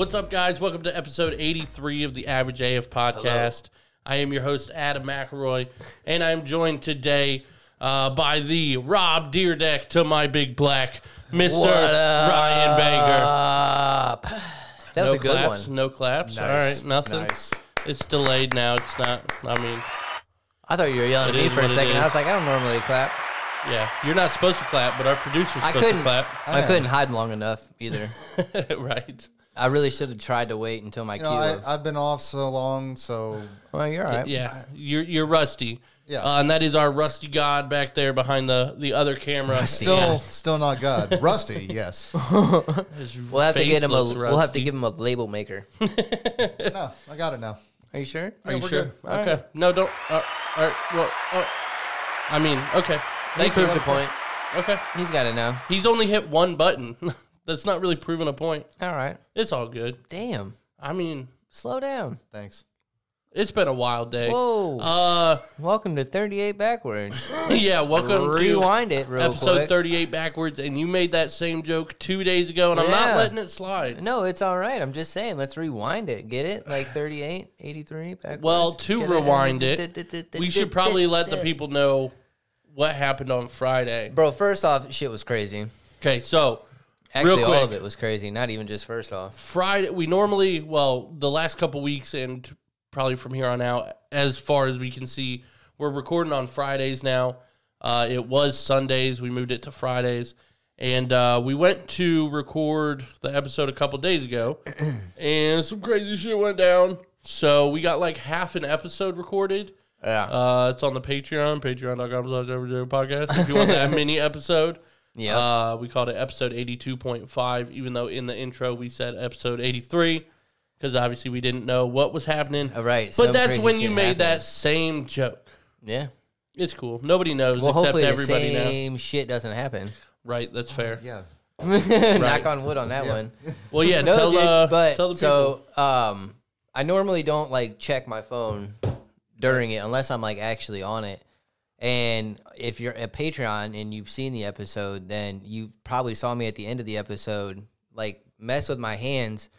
What's up, guys? Welcome to episode 83 of the Average AF podcast. Hello. I am your host, Adam McElroy, and I'm joined today by the Rob Deerdeck to my big black, Mr. Ryan Baker. That was a good one. No claps. Nice. All right, nothing. Nice. It's delayed now. It's not. I thought you were yelling at me for a second. I was like, I don't normally clap. Yeah, you're not supposed to clap, but our producer's supposed to clap. I couldn't hide long enough either. Right. I really should have tried to wait until my cue. I've been off so long, so... Well, you're all right. Yeah, you're rusty. Yeah. And that is our rusty god back there behind the other camera. Still not God. Rusty, yes. We'll have to get him we'll have to give him a label maker. No, I got it now. Are you sure? Are you we're sure? good. Okay. Right. No, don't. All right. Well, okay. He proved the point. Okay. He's got it now. He's only hit one button. That's not really proving a point. All right. It's all good. Damn. I mean, Slow down. Thanks. it's been a wild day. Whoa. Welcome to 38 backwards. Yeah, welcome Rewind to it real episode quick. 38 backwards, and you made that same joke 2 days ago, and I'm not Yeah. letting it slide. No, it's all right. I'm just saying, let's rewind it. Get it? Like 38, 83 backwards. Well, to Get rewind it, we should probably let the people know what happened on Friday. Bro, first off, shit was crazy. Okay, so Actually, real quick, all of it was crazy. Not even just first off. Friday, we normally, the last couple weeks and probably from here on out, as far as we can see, we're recording on Fridays now. It was Sundays. We moved it to Fridays. And we went to record the episode a couple days ago, and some crazy shit went down. So we got like half an episode recorded. Yeah. It's on the patreon.com/podcast if you want that mini episode. Yeah. We called it episode 82.5, even though in the intro we said episode 83, because obviously we didn't know what was happening. Right. But that's when you made that same joke. Yeah. It's cool. Nobody knows Well, except hopefully everybody the now. same shit doesn't happen. Right, that's fair. Yeah. Knock on wood on that one. Well, yeah, No, tell, dude, but tell the so people. I normally don't like check my phone during it unless I'm like actually on it. And if you're a Patreon and you've seen the episode, then you probably saw me at the end of the episode like mess with my hands.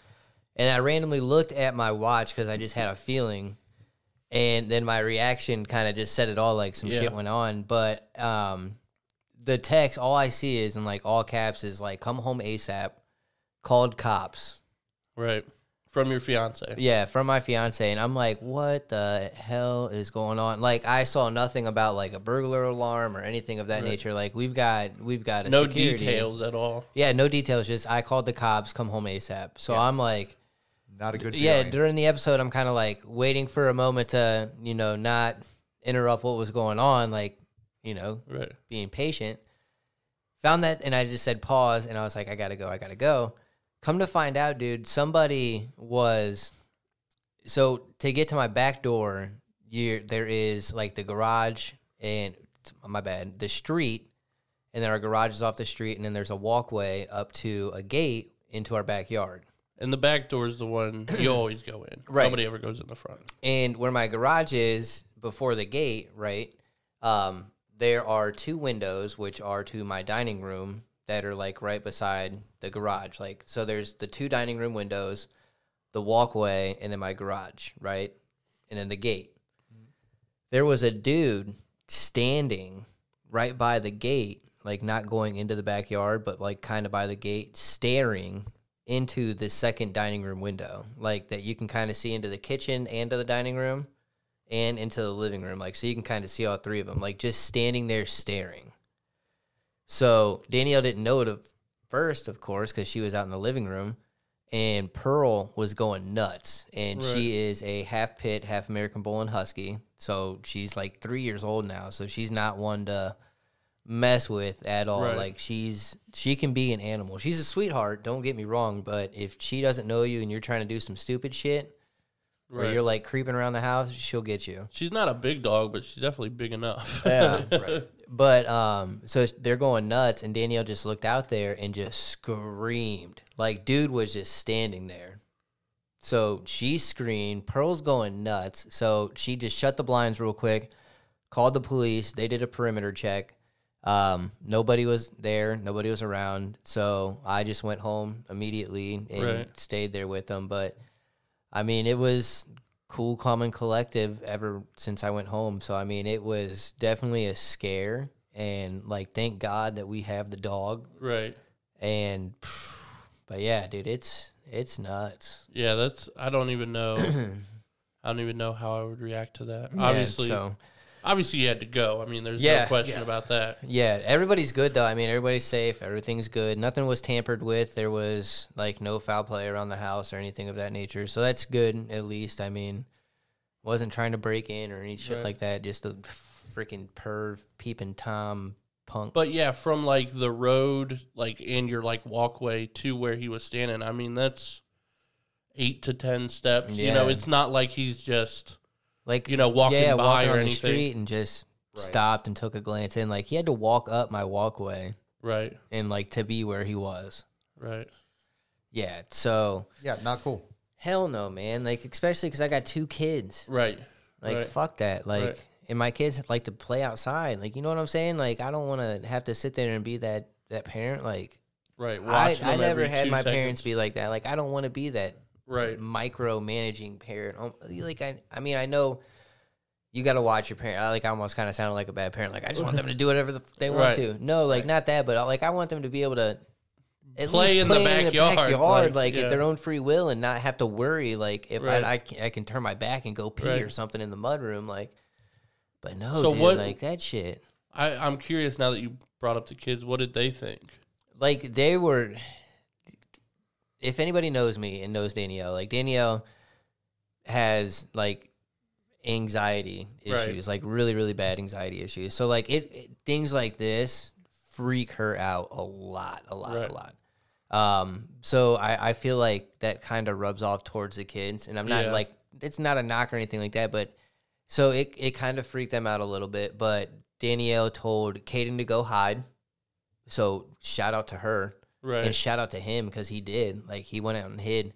And I randomly looked at my watch because I just had a feeling. And then my reaction kind of just said it all, like some shit went on. But the text, all I see is in like all caps is like, come home ASAP, called cops. Right. From your fiance. Yeah, from my fiance. And I'm like, what the hell is going on? Like, I saw nothing about like a burglar alarm or anything of that nature. Like, we've got a No security. details at all. Yeah, no details. Just I called the cops, come home ASAP. So I'm like, Not a good feeling. yeah, during the episode, I'm kind of like waiting for a moment to, not interrupt what was going on, like, Right. being patient. Found that, and I just said pause, and I was like, I gotta go. Come to find out, dude, somebody was... So, to get to my back door, there is, like, the garage, and, my bad, the street, and then our garage is off the street, and then there's a walkway up to a gate into our backyard. And the back door is the one you always go in. Right. Nobody ever goes in the front. And where my garage is, before the gate, right, there are two windows, which are to my dining room, that are, like, right beside the garage. Like, so there's the two dining room windows, the walkway, and then my garage, right? And then the gate. There was a dude standing right by the gate, like, not going into the backyard, but, like, kind of by the gate, staring into the second dining room window, like, that you can kind of see into the kitchen and to the dining room and into the living room. Like, so you can kind of see all three of them, like, just standing there staring. So Danielle didn't know it at first, of course, because she was out in the living room, and Pearl was going nuts. And she is a half pit, half American Bull and Husky. So she's like 3 years old now. So she's not one to mess with at all. Right. Like, she can be an animal. She's a sweetheart, don't get me wrong, but if she doesn't know you and you're trying to do some stupid shit, or you're like creeping around the house, she'll get you. She's not a big dog, but she's definitely big enough. Yeah. Right. But so they're going nuts, and Danielle just looked out there and just screamed. Like, dude was just standing there. So she screamed. Pearl's going nuts. So she just shut the blinds real quick, called the police. They did a perimeter check. Nobody was there. Nobody was around. So I just went home immediately and stayed there with them. But, I mean, it was cool, calm, and collective ever since I went home. So, I mean, it was definitely a scare. And, like, thank God that we have the dog. Right. And, but, yeah, dude, it's nuts. Yeah, I don't even know. I don't even know how I would react to that. Yeah, Obviously, you had to go. I mean, there's no question about that. Yeah, everybody's good, though. I mean, everybody's safe. Everything's good. Nothing was tampered with. There was, like, no foul play around the house or anything of that nature. So that's good, at least. I mean, wasn't trying to break in or any shit like that. Just a freaking perv, peeping Tom punk. But, yeah, from, like, the road, like, and your, like, walkway to where he was standing, I mean, that's 8 to 10 steps. Yeah. You know, it's not like he's just... Like, walking by walking or on anything. the street and just stopped and took a glance in. Like, he had to walk up my walkway. Right. And, like, to be where he was. Right. Yeah, so. Yeah, not cool. Hell no, man. Like, especially because I got 2 kids. Right. Like, fuck that. Like, and my kids like to play outside. Like, you know what I'm saying? Like, I don't want to have to sit there and be that parent. Like, right. I never had my parents be like that. Like, I don't want to be that. Right. Micromanaging parent. Like, I mean, I know you got to watch your parent. I almost kind of sounded like a bad parent. Like, I just want them to do whatever they want to. No, like, not that, but like, I want them to be able to at play least in the backyard, like at their own free will and not have to worry. Like, if I can turn my back and go pee or something in the mudroom. Like, but no, dude, like that shit. I'm curious now that you brought up the kids. What did they think? Like, they were. If anybody knows me and knows Danielle, like, Danielle has, like, anxiety issues, like, really, really bad anxiety issues. So, like, things like this freak her out a lot. So I feel like that kind of rubs off towards the kids. And I'm not, like, it's not a knock or anything like that, but so it kind of freaked them out a little bit. But Danielle told Caden to go hide. So shout out to her. Right. And shout out to him because he did. Like, he went out and hid.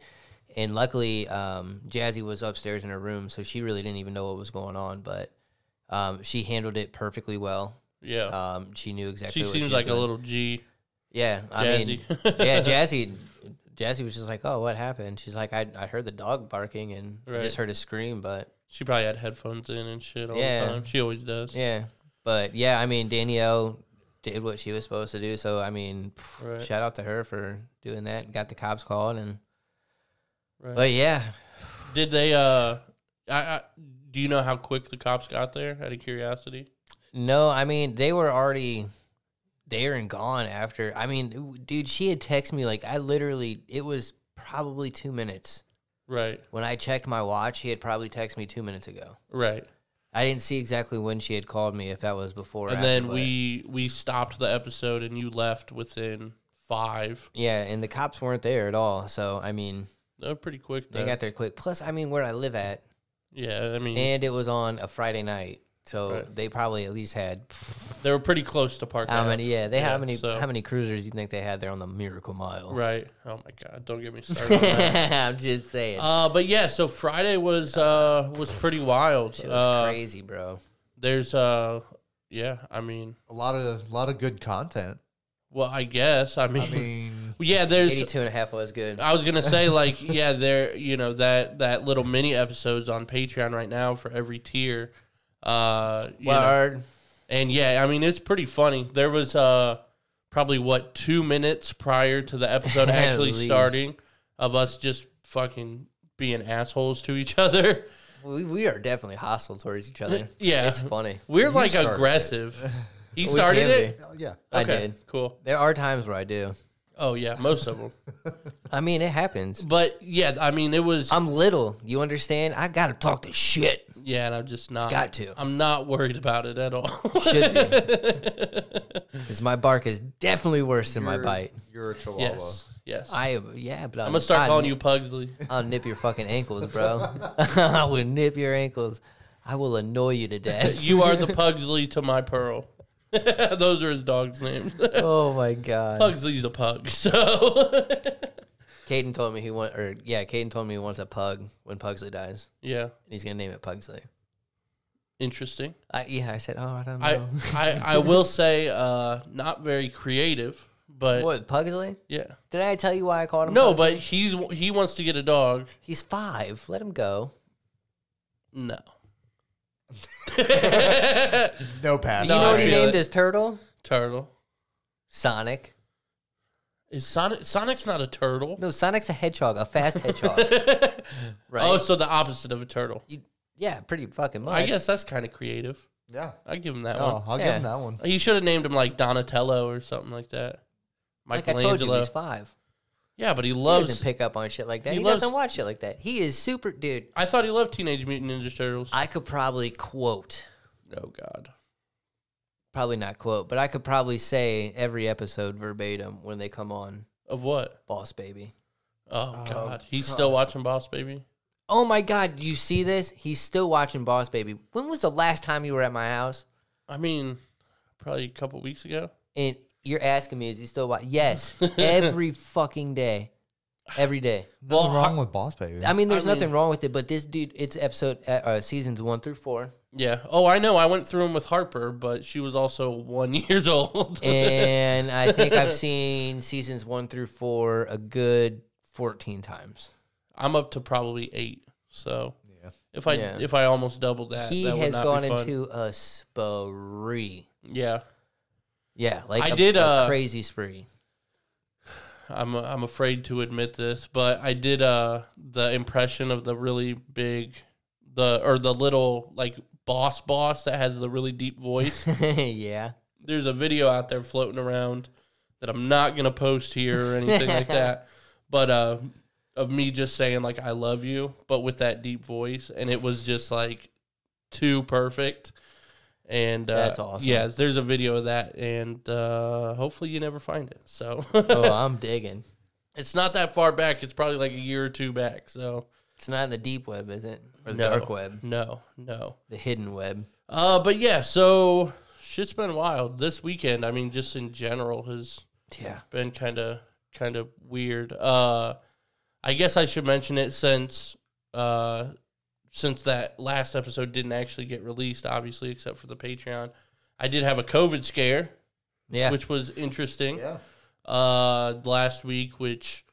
And luckily, Jazzy was upstairs in her room, so she really didn't even know what was going on. But she handled it perfectly well. Yeah. She knew exactly what she was seems like doing. a little G. Yeah. I mean, yeah, Jazzy was just like, oh, what happened? She's like, I heard the dog barking and just heard a scream, but... She probably had headphones in and shit all the time. She always does. Yeah. But, yeah, I mean, Danielle... did what she was supposed to do, so I mean, shout out to her for doing that. Got the cops called, and but yeah, did they? Do you know how quick the cops got there? Out of curiosity. No, I mean they were already there and gone after. I mean, dude, she had texted me like it was probably 2 minutes. Right. When I checked my watch, she had probably texted me 2 minutes ago. Right. I didn't see exactly when she had called me, if that was before or and after. And then we stopped the episode, and you left within 5. Yeah, and the cops weren't there at all. So, I mean... They were pretty quick, though. They got there quick. Plus, I mean, where I live at... Yeah, I mean... And it was on a Friday night. So, they probably at least had... They were pretty close to Park Ave. How many cruisers do you think they had there on the Miracle Mile? Right. Oh, my God. Don't get me started on that. I'm just saying. But, yeah, so Friday was pretty wild. It was crazy, bro. There's, I mean... A lot of good content. Well, I guess. I mean yeah, there's... 82.5 was good. I was going to say, like, yeah, there, that little mini episodes on Patreon right now for every tier. Word. And yeah, I mean, it's pretty funny. There was probably 2 minutes prior to the episode actually starting of us just fucking being assholes to each other. We are definitely hostile towards each other. Yeah, it's funny. We're like aggressive. He started it. Yeah, I did. Cool. There are times where I do. Oh yeah, most of them. I mean, it happens. But yeah, I mean, it was. I'm little. You understand? I gotta talk to shit. Yeah, and I'm just not. Got to. I'm not worried about it at all. Should be. Because my bark is definitely worse than my bite. You're a chihuahua. Yes. But I'm gonna start calling you Pugsley. I'll nip your fucking ankles, bro. I will nip your ankles. I will annoy you to death. You are the Pugsley to my Pearl. Those are his dog's names. Oh my God. Pugsley's a pug, so Caden told me he wants a pug when Pugsley dies. Yeah. And he's gonna name it Pugsley. Interesting. Yeah, I said, oh, I don't I, know. I will say not very creative, but What, Pugsley? yeah. Did I tell you why I called him No, Pugsley? but he wants to get a dog. He's 5. Let him go. No. No pass. You know what he I feel named it. his turtle? Turtle. Sonic. Is Sonic's not a turtle? No, Sonic's a hedgehog, a fast hedgehog. Right? Oh, so the opposite of a turtle. Yeah, pretty fucking much. I guess that's kind of creative. Yeah. I give him that Oh, one. I'll give him that one. He should have named him like Donatello or something like that. Like I told you, Michelangelo. he's 5. Yeah, but he He loves. doesn't pick up on shit like that. He He loves- doesn't watch shit like that. He is super, dude. I thought he loved Teenage Mutant Ninja Turtles. I could probably quote, Oh God. probably not quote, but I could probably say every episode verbatim when they come on. Of what? Boss Baby. Oh, God. He's God. still watching Boss Baby? Oh my God, you see this? He's still watching Boss Baby. When was the last time you were at my house? I mean, probably a couple weeks ago. And you're asking me, is he still watching? Yes, every fucking day. Every day. Nothing Well, wrong with Boss Baby. I mean, there's I mean- nothing wrong with it, but this dude, it's seasons 1 through 4. Yeah. Oh, I know. I went through them with Harper, but she was also 1 year old. And I think I've seen seasons 1 through 4 a good 14 times. I'm up to probably 8. So yeah. if I almost doubled that, He that would has not gone be fun. into a spree. Yeah. Yeah, like I a did, a crazy spree. I'm afraid to admit this, but I did the impression of the really big the little like boss that has the really deep voice. Yeah. There's a video out there floating around that I'm not gonna post here or anything like that, but of me just saying like I love you, but with that deep voice, and it was just like too perfect. And That's awesome. Yeah, there's a video of that, and hopefully you never find it. So Oh, I'm digging. it's not that far back. It's probably like a year or two back. So It's not in the deep web, is it? Or the no, dark web? No. The hidden web. But yeah, so shit's been wild this weekend. I mean, just in general has Yeah. been kind of weird. I guess I should mention it since that last episode didn't actually get released, obviously, except for the Patreon. I did have a COVID scare, Yeah. which was interesting. Yeah. Last week, which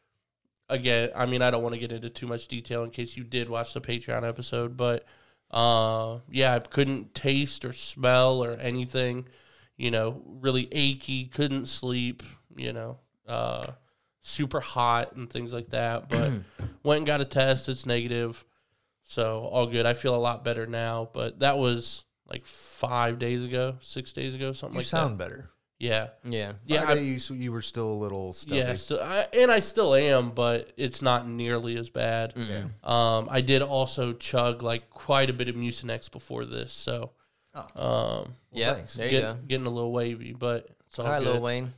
again, I mean, I don't want to get into too much detail in case you did watch the Patreon episode, but yeah, I couldn't taste or smell or anything, really achy, couldn't sleep, super hot and things like that, but went and got a test. It's negative. So all good. I feel a lot better now, but that was like 6 days ago, something You like sound that. better. Yeah. Yeah. Friday, you were still a little stuffy. Yeah, and I still am, but it's not nearly as bad. Mm. I did also chug like quite a bit of Mucinex before this, so Yeah. thanks. There you go. getting a little wavy, but it's all, All right, good. Lil Wayne.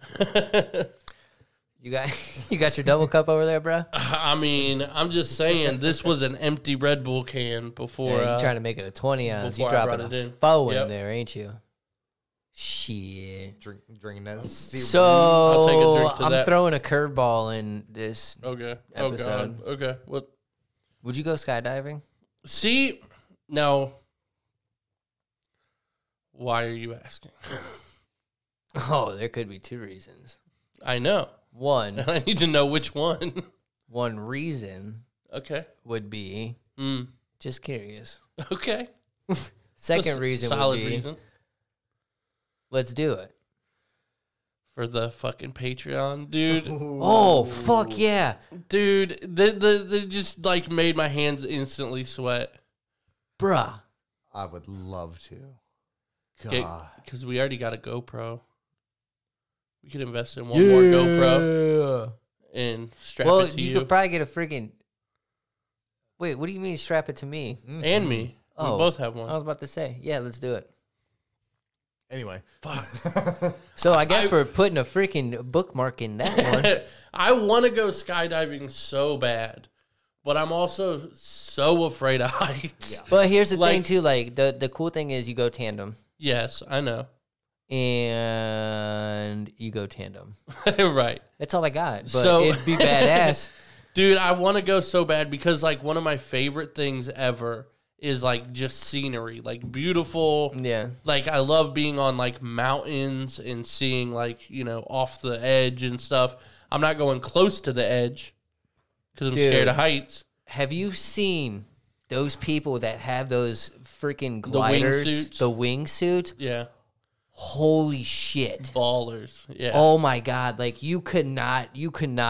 You got your double cup over there, bro? I mean, I'm just saying this was an empty Red Bull can before. Yeah, you trying to make it a 20 ounce. You before I dropping brought a it in. foe Yep. in there, ain't you? Shit. Drinking that. So I'll take a drink to I'm that. throwing a curveball in this. Okay. Episode. Oh God. Okay. What? Would you go skydiving? See, now, why are you asking? Oh, there could be 2 reasons. I know. One I need to know which one. reason Okay. would be just curious. Okay. Second reason would solid be reason let's do it. for the fucking Patreon, dude. Oh, fuck yeah. Dude, they just like made my hands instantly sweat. Bruh. I would love to. God. Because we already got a GoPro. We could invest in one more GoPro and strap Well, it to you you could probably get a freaking. Wait, what do you mean strap it to me? and me. Oh. We both have I one. was about to say, yeah, let's do it. Anyway. Fuck. So I guess we're putting a freaking bookmark in that one. I want to go skydiving so bad, but I'm also so afraid of heights. Yeah. But here's the thing Like- too, like the cool thing is you go tandem Yes, I know. and you go tandem. Right. That's all I got. But So- it'd be badass. Dude, I want to go so bad because like one of my favorite things ever is like just scenery, like beautiful. Yeah. Like I love being on like mountains and seeing like, you know, off the edge and stuff. I'm not going close to the edge because I'm scared of heights. Have you seen those people that have those freaking gliders? The wingsuits? Yeah. Holy shit. Ballers. Yeah. Oh my God. Like you could not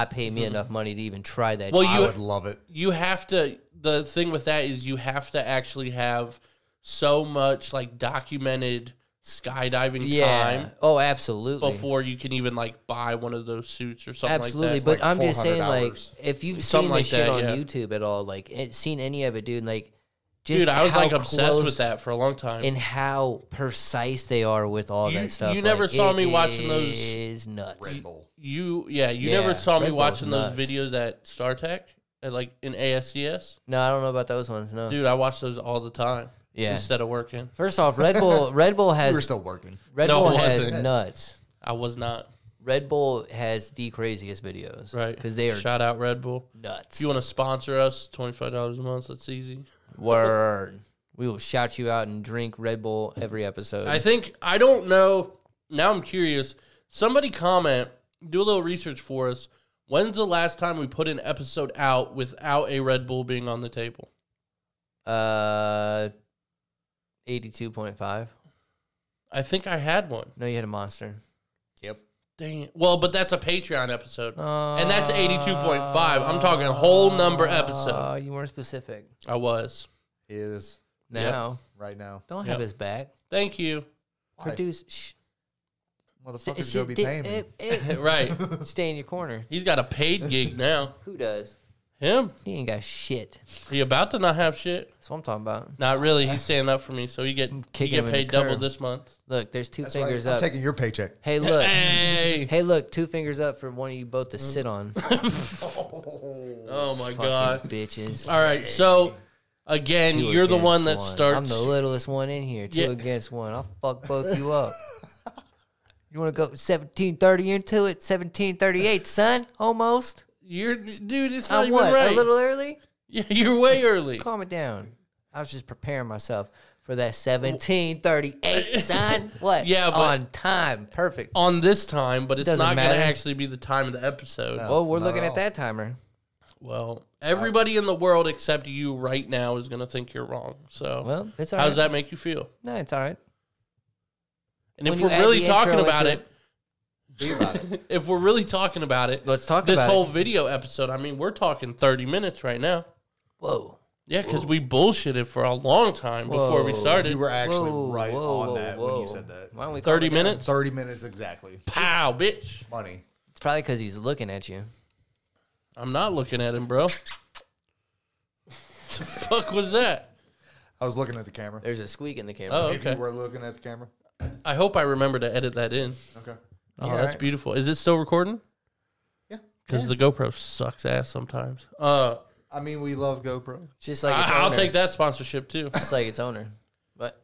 pay me enough money to even try that shit. I would love it. You have to, the thing with that is you have to actually have so much like documented skydiving time. Oh, absolutely. Before you can even like buy one of those suits or something absolutely. like that. But like I'm just saying, hours. like, if you've Something seen like this shit that, on yeah. YouTube at all, like seen any of it, dude, like just Dude, I was how like obsessed close with that for a long time. and how precise they are with all that stuff. You never like, saw me watching those. Is nuts. Red Bull. You Yeah, never saw me Red Bull's watching nuts. those videos at StarTech, at like in ASCS. No, I don't know about those ones. No. Dude, I watch those all the time. Yeah. Instead of working. First off, Red Bull We has were still working. Red No, Bull it has wasn't. nuts. I was not. Red Bull has the craziest videos. Right. Because they are Shout out Red Bull. nuts. If you want to sponsor us, $25 a month, that's easy. Word. We will shout you out and drink Red Bull every episode. I don't know. Now I'm curious. Somebody comment, do a little research for us. When's the last time we put an episode out without a Red Bull being on the table? 82.5. I think I had one. No, you had a monster. Yep. Dang it. Well, but that's a Patreon episode. And that's 82.5. I'm talking a whole number episode. You weren't specific. I was. Is Now, right now. don't Yep. have his back. Thank you. Why? Produce. Shh. Motherfuckers gonna be paying me. Right. Stay in your corner. He's got a paid gig now. Who does? Him? He ain't got shit. He about to not have shit. That's what I'm talking about. Not really. He's standing up for me, so he get kicking him in paid the double curb. this month. Look, there's two That's right. fingers I'm up. taking your paycheck. Hey, look. Hey. Hey, look. 2 fingers up for one of you both to sit on. Oh my god. Fucking bitches. All right. So again, 2 you're the one against that one. starts. I'm the littlest one in here. 2 Yeah. against 1. I'll fuck both you up. You want to go 17:30 into it? 17:38, son. Almost. Dude. It's not I'm even what? right. A little early? Yeah, you're way early. Calm it down. I was just preparing myself for that 17:38, son. What? Yeah, but- on time. Perfect. On this time, but it's Doesn't not going to matter. actually be the time of the episode. No. Well, we're not looking at at all. that timer. Well, everybody in the world except you right now is going to think you're wrong. So, Well, it's all how right. does that make you feel? No, it's all right. And When if you we're add really the talking intro about into it, Be about it. if we're really talking about it, Let's talk this about whole it. video episode, I mean, we're talking 30 minutes right now. Whoa. Yeah, because we bullshitted for a long time before we Whoa. started. You were actually Whoa, right whoa, on whoa, that when whoa. you said that. Why don't we 30 calm it down? minutes? 30 minutes exactly. Pow, bitch. Money. It's probably because he's looking at you. I'm not looking at him, bro. The fuck was that? I was looking at the camera. There's a squeak in the camera. Oh, If okay. you were looking at the camera. I hope I remember to edit that in. Okay. Oh, All that's right. beautiful. Is it still recording? Yeah. Because the GoPro sucks ass sometimes. I mean, we love GoPro. Just like its I'll owner. take that sponsorship too. Just like its owner. But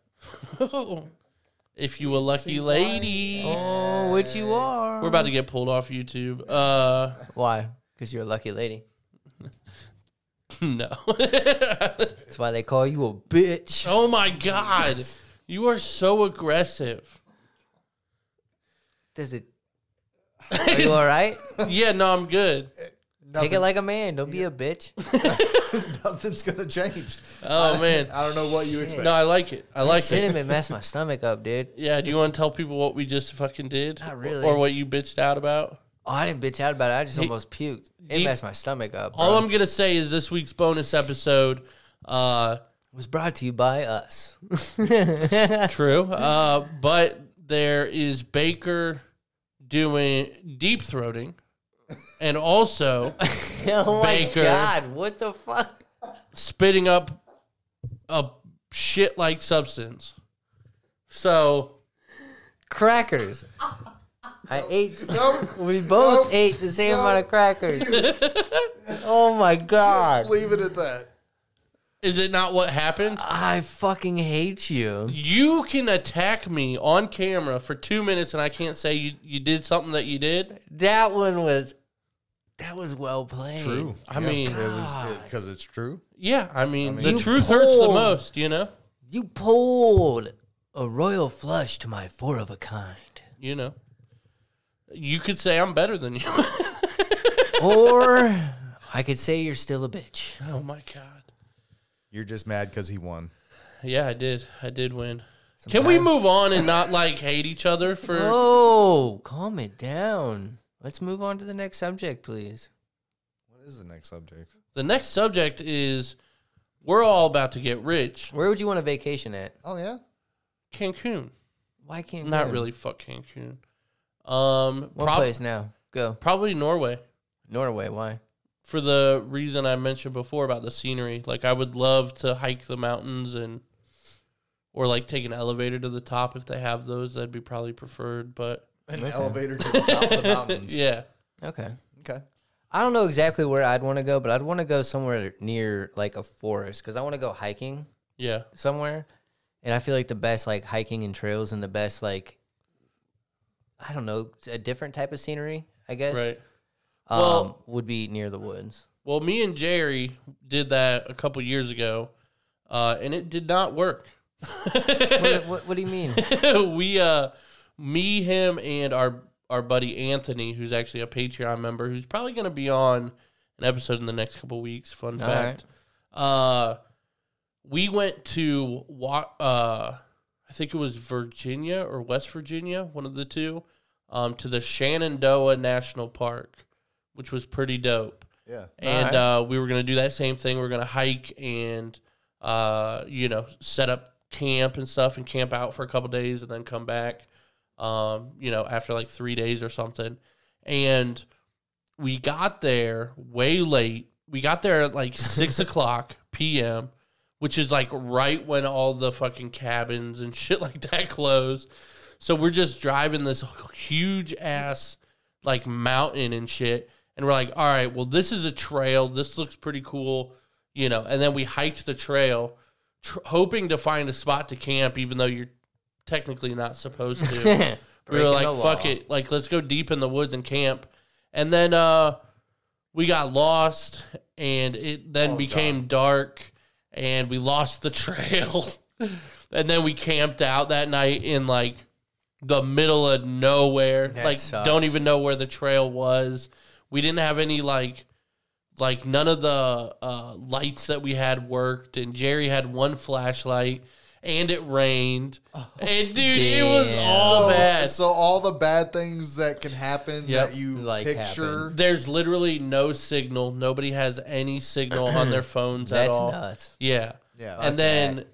If you a lucky lady. oh, which you are. We're about to get pulled off YouTube. Why? Because you're a lucky lady. No. That's why they call you a bitch. Oh my God. You are so aggressive. Does it? Are you all right? Yeah, no, I'm good. Take it like a man. Don't be a bitch. Nothing's gonna change. Oh, man. I don't know what you expect. No, I like it. I like it. Cinnamon messed my stomach up, dude. Yeah, do you want to tell people what we just fucking did? Not really. Or what you bitched out about? Oh, I didn't bitch out about it. I just almost puked. It he- messed my stomach up. All bro. I'm going to say is this week's bonus episode, was brought to you by us. true, but there is Baker doing deep throating, and also Oh my Baker. God, what the fuck? spitting up a shit-like substance. So, Crackers. I ate. We both ate the same amount of crackers. Oh my God. Leave it at that. is it not what happened? I fucking hate you. You can attack me on camera for 2 minutes and I can't say you did something that you did? That one was That was well played. True. I mean, it was because it's true. Yeah, I mean the You truth hurts the pulled. most, you know? You pulled a royal flush to my four of a kind. You know. You could say I'm better than you. Or I could say you're still a bitch. Oh my God. You're just mad because he won. Yeah, I did. I did win. Can we move on and not like hate each other for Oh, calm it down. Let's move on to the next subject, please. What is the next subject? The next subject is we're all about to get rich. Where would you want a vacation at? Oh, yeah? Cancun. Why can't Not you? really fuck Cancun. One place now. Go. Probably Norway. Norway. Why? For the reason I mentioned before about the scenery. Like I would love to hike the mountains or like take an elevator to the top if they have those. That'd be probably preferred, but An elevator to the top of the mountains. yeah. Okay. Okay. I don't know exactly where I'd want to go, but I'd want to go somewhere near like a forest because I want to go hiking Yeah. somewhere. And I feel like the best like hiking and trails and the best like, I don't know, a different type of scenery, I guess. Right. Well- would be near the woods. Well, me and Jerry did that a couple years ago, and it did not work. What do you mean? Me, him, and our buddy Anthony, who's actually a Patreon member, who's probably going to be on an episode in the next couple weeks. Fun fact. We went to I think it was Virginia or West Virginia, one of the two, to the Shenandoah National Park, which was pretty dope. Yeah. And we were going to do that same thing. We were going to hike and, set up camp and stuff and camp out for a couple days and then come back, after like 3 days or something. And we got there way late. We got there at like 6 o'clock p.m., which is like right when all the fucking cabins and shit like that close. So we're just driving this huge ass like mountain and shit. And we're like, all right, well, this is a trail. This looks pretty cool, And then we hiked the trail, hoping to find a spot to camp, even though you're technically not supposed to. We were like, fuck it. Like, let's go deep in the woods and camp. And then we got lost, and it then became dark, and we lost the trail. And then we camped out that night in, like, the middle of nowhere. That sucks. Don't even know where the trail was. We didn't have any, like none of the lights that we had worked, and Jerry had one flashlight, and it rained. And, dude, it was all bad. So all the bad things that can happen that you Like picture. happen. There's literally no signal. Nobody has any signal on their phones at all. That's nuts. Yeah. Yeah. And then,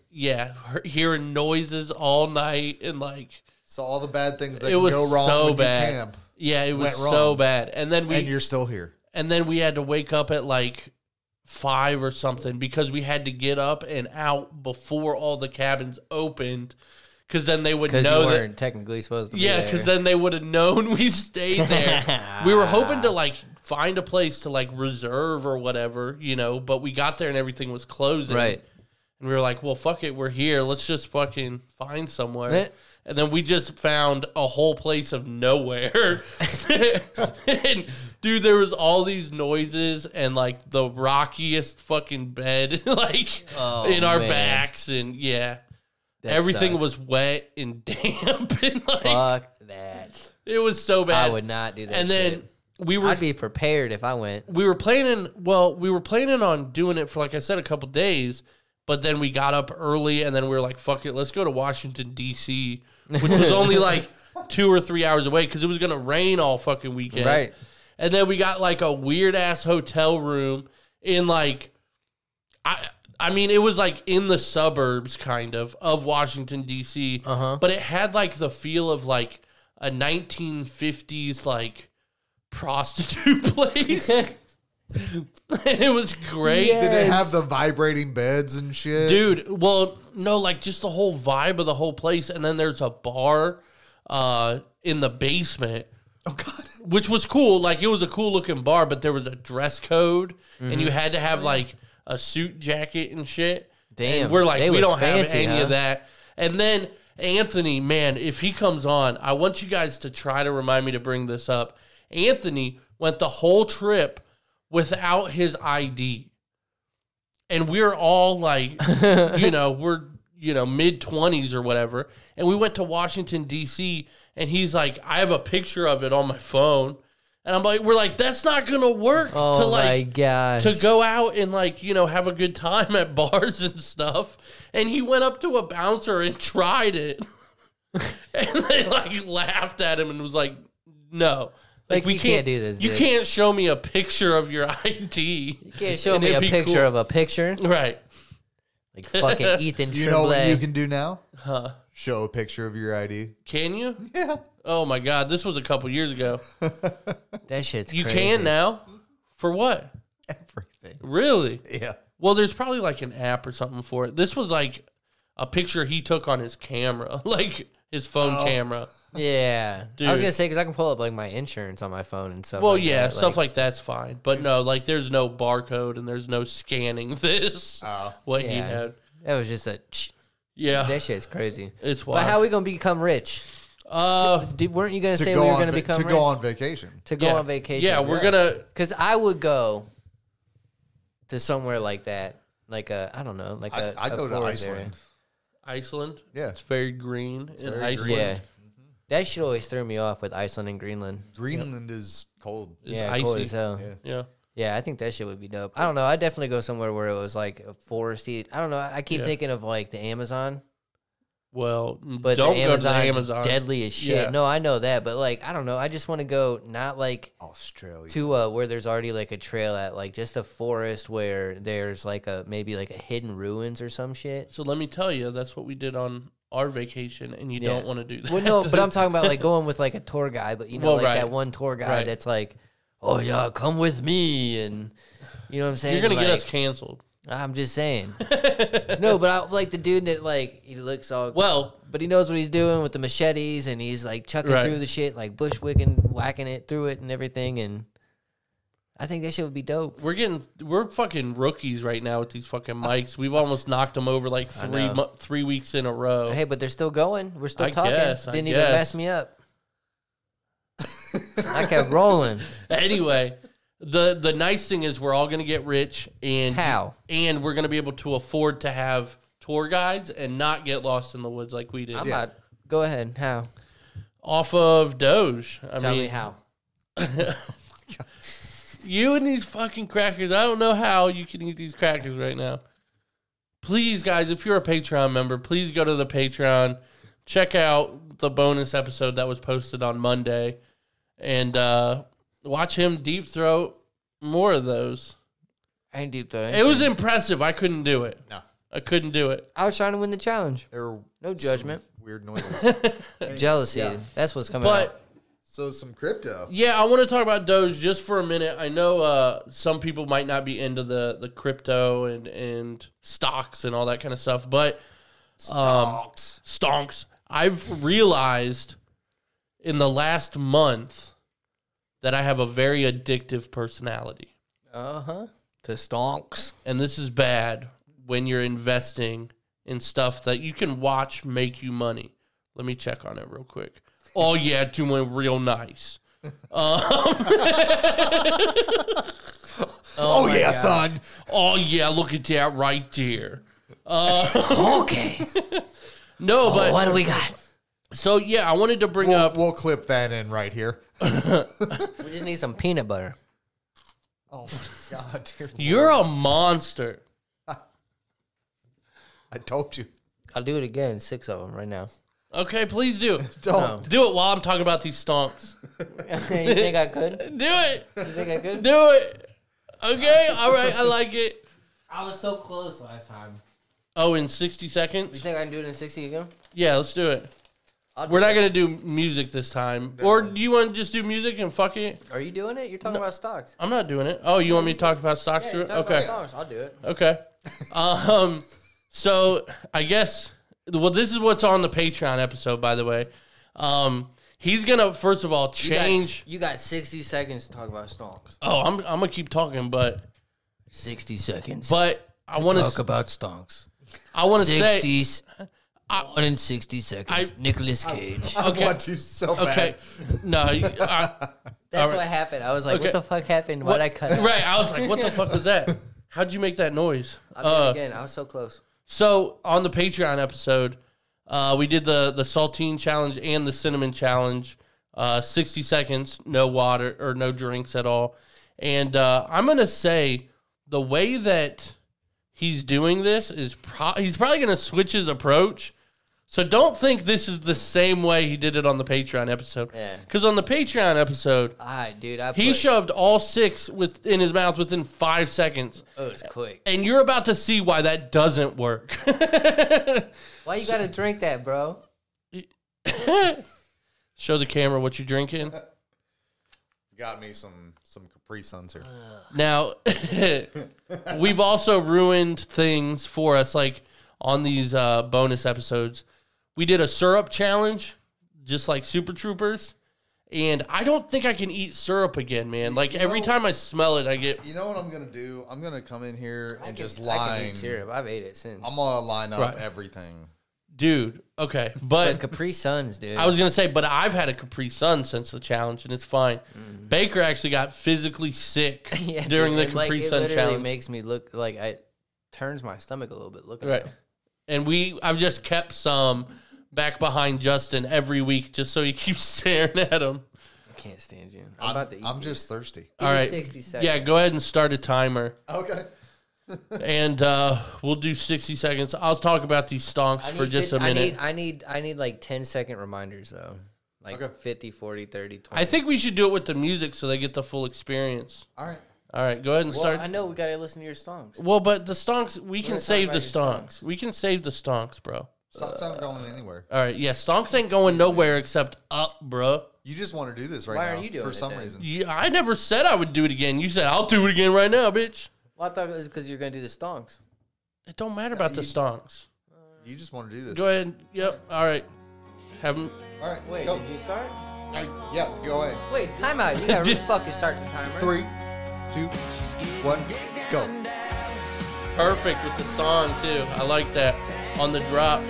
hearing noises all night and, like... So all the bad things that It can was go wrong so when bad. you camp. Yeah, it was went so wrong. bad. And then And you're still here. And then we had to wake up at like 5 or something because we had to get up and out before all the cabins opened. Because then they would know Because you that. weren't technically supposed to be there. Because then they would have known we stayed there. We were hoping to like find a place to like reserve or whatever, but we got there and everything was closing. Right. And we were like, well, fuck it, we're here. Let's just fucking find somewhere. Eh. And then we just found a whole place of nowhere. And, dude, there was all these noises and, like, the rockiest fucking bed, like, in our backs. And, That everything sucks. was wet and damp. And, like, Fuck that. it was so bad. I would not do that. And then we were... I'd be prepared if I went. we were planning on doing it for, like I said, a couple days, but then we got up early and then we were like, fuck it, let's go to Washington, D.C., which was only like 2 or 3 hours away because it was going to rain all fucking weekend. Right. And then we got like a weird ass hotel room in like, I mean, it was like in the suburbs kind of Washington, D.C., but it had like the feel of like a 1950s like prostitute place. And it was great. Did it have the vibrating beds and shit? Dude, well, no, like just the whole vibe of the whole place. And then there's a bar in the basement. Oh, God. Which was cool. Like, it was a cool looking bar, but there was a dress code. And you had to have, like, a suit jacket and shit. Damn. And we're like, they we was don't fancy, have any huh? of that. And then Anthony, man, if he comes on, I want you guys to try to remind me to bring this up. Anthony went the whole trip without his ID. And we're all like, we're, mid-20s or whatever. And we went to Washington, D.C., and he's like, I have a picture of it on my phone. And I'm like, we're like, that's not going to work my gosh. to go out and have a good time at bars and stuff. And he went up to a bouncer and tried it. And they laughed at him and was like, no. We can't do this, You dude. can't show me a picture of your ID. You can't show me a picture of a picture. Right. Like fucking Ethan Tremblay. You know what you can do now? Huh. Show a picture of your ID. Can you? Yeah. Oh, my God. This was a couple years ago. That shit's You crazy. can now? For what? Everything. Really? Yeah. Well, there's probably an app or something for it. This was a picture he took on his camera, his phone camera. Yeah. Dude. I was going to say, because I can pull up my insurance on my phone and stuff Well, like yeah, that. stuff like that's fine. But no, there's no barcode and there's no scanning this. Oh. What he had. That was just a... Yeah. That shit's crazy. It's wild. But how are we going to become rich? Weren't you going to say we were going to become rich? To go on vacation. To go on vacation. Yeah, we're going to... Because I would go to somewhere like that. Like I don't know. I'd go to forest Iceland. area. Iceland? Yeah. It's very green in very Iceland. green. Yeah. That shit always threw me off with Iceland and Greenland. Greenland is cold. It's yeah, icy. cold as hell. Yeah. Yeah. Yeah, I think that shit would be dope. I don't know. I'd definitely go somewhere where it was a foresty. I don't know. I keep thinking of the Amazon. Well, But don't the go to the Amazon's Amazon. deadly as shit. Yeah. No, I know that. But I don't know. I just want to go not Australia. to where there's already a trail at just a forest where there's maybe a hidden ruins or some shit. So let me tell you, that's what we did on our vacation, and you don't want to do that. Well, no, but I'm talking about going with a tour guide, but Well, right. that one tour guide Right. that's oh yeah, come with me, and you know what I'm saying? You're going to get us canceled. I'm just saying. No, but I like the dude that he looks all Well, but he knows what he's doing with the machetes, and he's chucking Right. through the shit, bushwhacking, whacking it through it and everything, and I think that shit would be dope. we're fucking rookies right now with these fucking mics. We've almost knocked them over know. 3 weeks in a row. Hey, but they're still going. We're still I talking. guess, I Didn't even guess. mess me up. I kept rolling. Anyway, the nice thing is we're all going to get rich, and How? And we're going to be able to afford to have tour guides and not get lost in the woods like we did. I'm not. Go ahead. How? Off of Doge. Tell me how. You and these fucking crackers. I don't know how you can eat these crackers right now. Please, guys, if you're a Patreon member, please go to the Patreon. Check out the bonus episode that was posted on Monday. And watch him deep throat more of those. I ain't deep though. It was impressive. I couldn't do it. No. I couldn't do it. I was trying to win the challenge. There were No judgment. some weird noises. Jealousy. Yeah. That's what's coming out. But So some crypto. yeah, I want to talk about Doge just for a minute. I know some people might not be into the crypto and stocks and all that kind of stuff, but stonks. I've realized in the last month that I have a very addictive personality. To stonks. And this is bad when you're investing in stuff that you can watch make you money. Let me check on it real quick. Oh, yeah, doing real nice. Oh yeah, son. Oh, yeah, look at that right there. Okay. No, but... What do we got? So, yeah, I wanted to bring up... We'll clip that in right here. We just need some peanut butter. Oh my God, dear You're Lord. a monster. I told you. I'll do it again. 6 of them right now. Okay, please do. Don't. Do it while I'm talking about these stonks. You think I could? Do it. You think I could? Do it. Okay, all right, I like it. I was so close last time. Oh, in 60 You seconds? think I can do it in 60 again? Yeah, let's do it. I'll We're do not it. going to do music this time. Or do you want to just do music and fuck it? Are you doing it? You're talking about stocks. I'm not doing it. Oh, you want me to talk about stocks? Yeah, too? you're talking Okay. about stocks. I'll do it. Okay. So I guess, well, this is what's on the Patreon episode, by the way. He's going to, first of all, change. You got 60 seconds to talk about stonks. Oh, I'm going to keep talking, but 60 seconds. I want talk to, about stonks. I want to say, 60s. 1 in 60 seconds. Nicolas Cage. I Okay. want to so bad. okay, no, That's All right. what happened. I was like, Okay. what the fuck happened? Why'd I cut it? Right. I was like, what the fuck was that? How'd you make that noise? I'll do it again. I was so close. So on the Patreon episode, we did the saltine challenge and the cinnamon challenge. 60 seconds, no water or no drinks at all. And I'm going to say the way that he's doing this is he's probably going to switch his approach. So don't think this is the same way he did it on the Patreon episode. Yeah. Because on the Patreon episode, All right, dude. he shoved all 6 in his mouth within 5 seconds. Oh, it's quick. And you're about to see why that doesn't work. Why you got to drink that, bro? Show the camera what you're drinking. Got me some Capri Suns here. Now, we've also ruined things for us, like on these bonus episodes. We did a syrup challenge, just like Super Troopers, and I don't think I can eat syrup again, man. Like, every time I smell it, I get... You know what I'm going to do? I'm going to come in here and just I line. can eat syrup. I've ate it since. I'm going to line up Right. everything. Dude, okay, But but... Capri Suns, dude. I was going to say, but I've had a Capri Sun since the challenge, and it's fine. Baker actually got physically sick Yeah, during dude, the Capri it Sun literally challenge. makes me look like it turns my stomach a little bit looking Right. at them. And I've just kept some back behind Justin every week just so he keeps staring at him. I can't stand you. I'm about to eat. I'm just thirsty. Give All me right. 60 seconds. Yeah, go ahead and start a timer. Okay. And we'll do 60 seconds. I'll talk about these stonks I for need just 50 a minute. I need like 10-second reminders though. Like Okay. 50, 40, 30, 20. I think we should do it with the music so they get the full experience. All right. All right, go ahead and Well, start. I know we gotta listen to your songs. Well, but the stonks, we can gonna save talk the about your stonks. We can save the stonks, bro. Stocks aren't going anywhere. All right, yeah, stonks ain't going nowhere except up, bro. You just want to do this right Why now aren't you doing for it some then? reason. Yeah, I never said I would do it again. You said, I'll do it again right now, bitch. Well, I thought it was because you're gonna do the stonks. It don't matter about the stonks. You just want to do this. Go ahead. Yep. All right. Have them. All right. Wait, go. did you start? Yeah, go ahead. Wait, time out. You gotta fucking start the timer. 3, 2, 1, go. Perfect with the song, too. I like that. On the drop.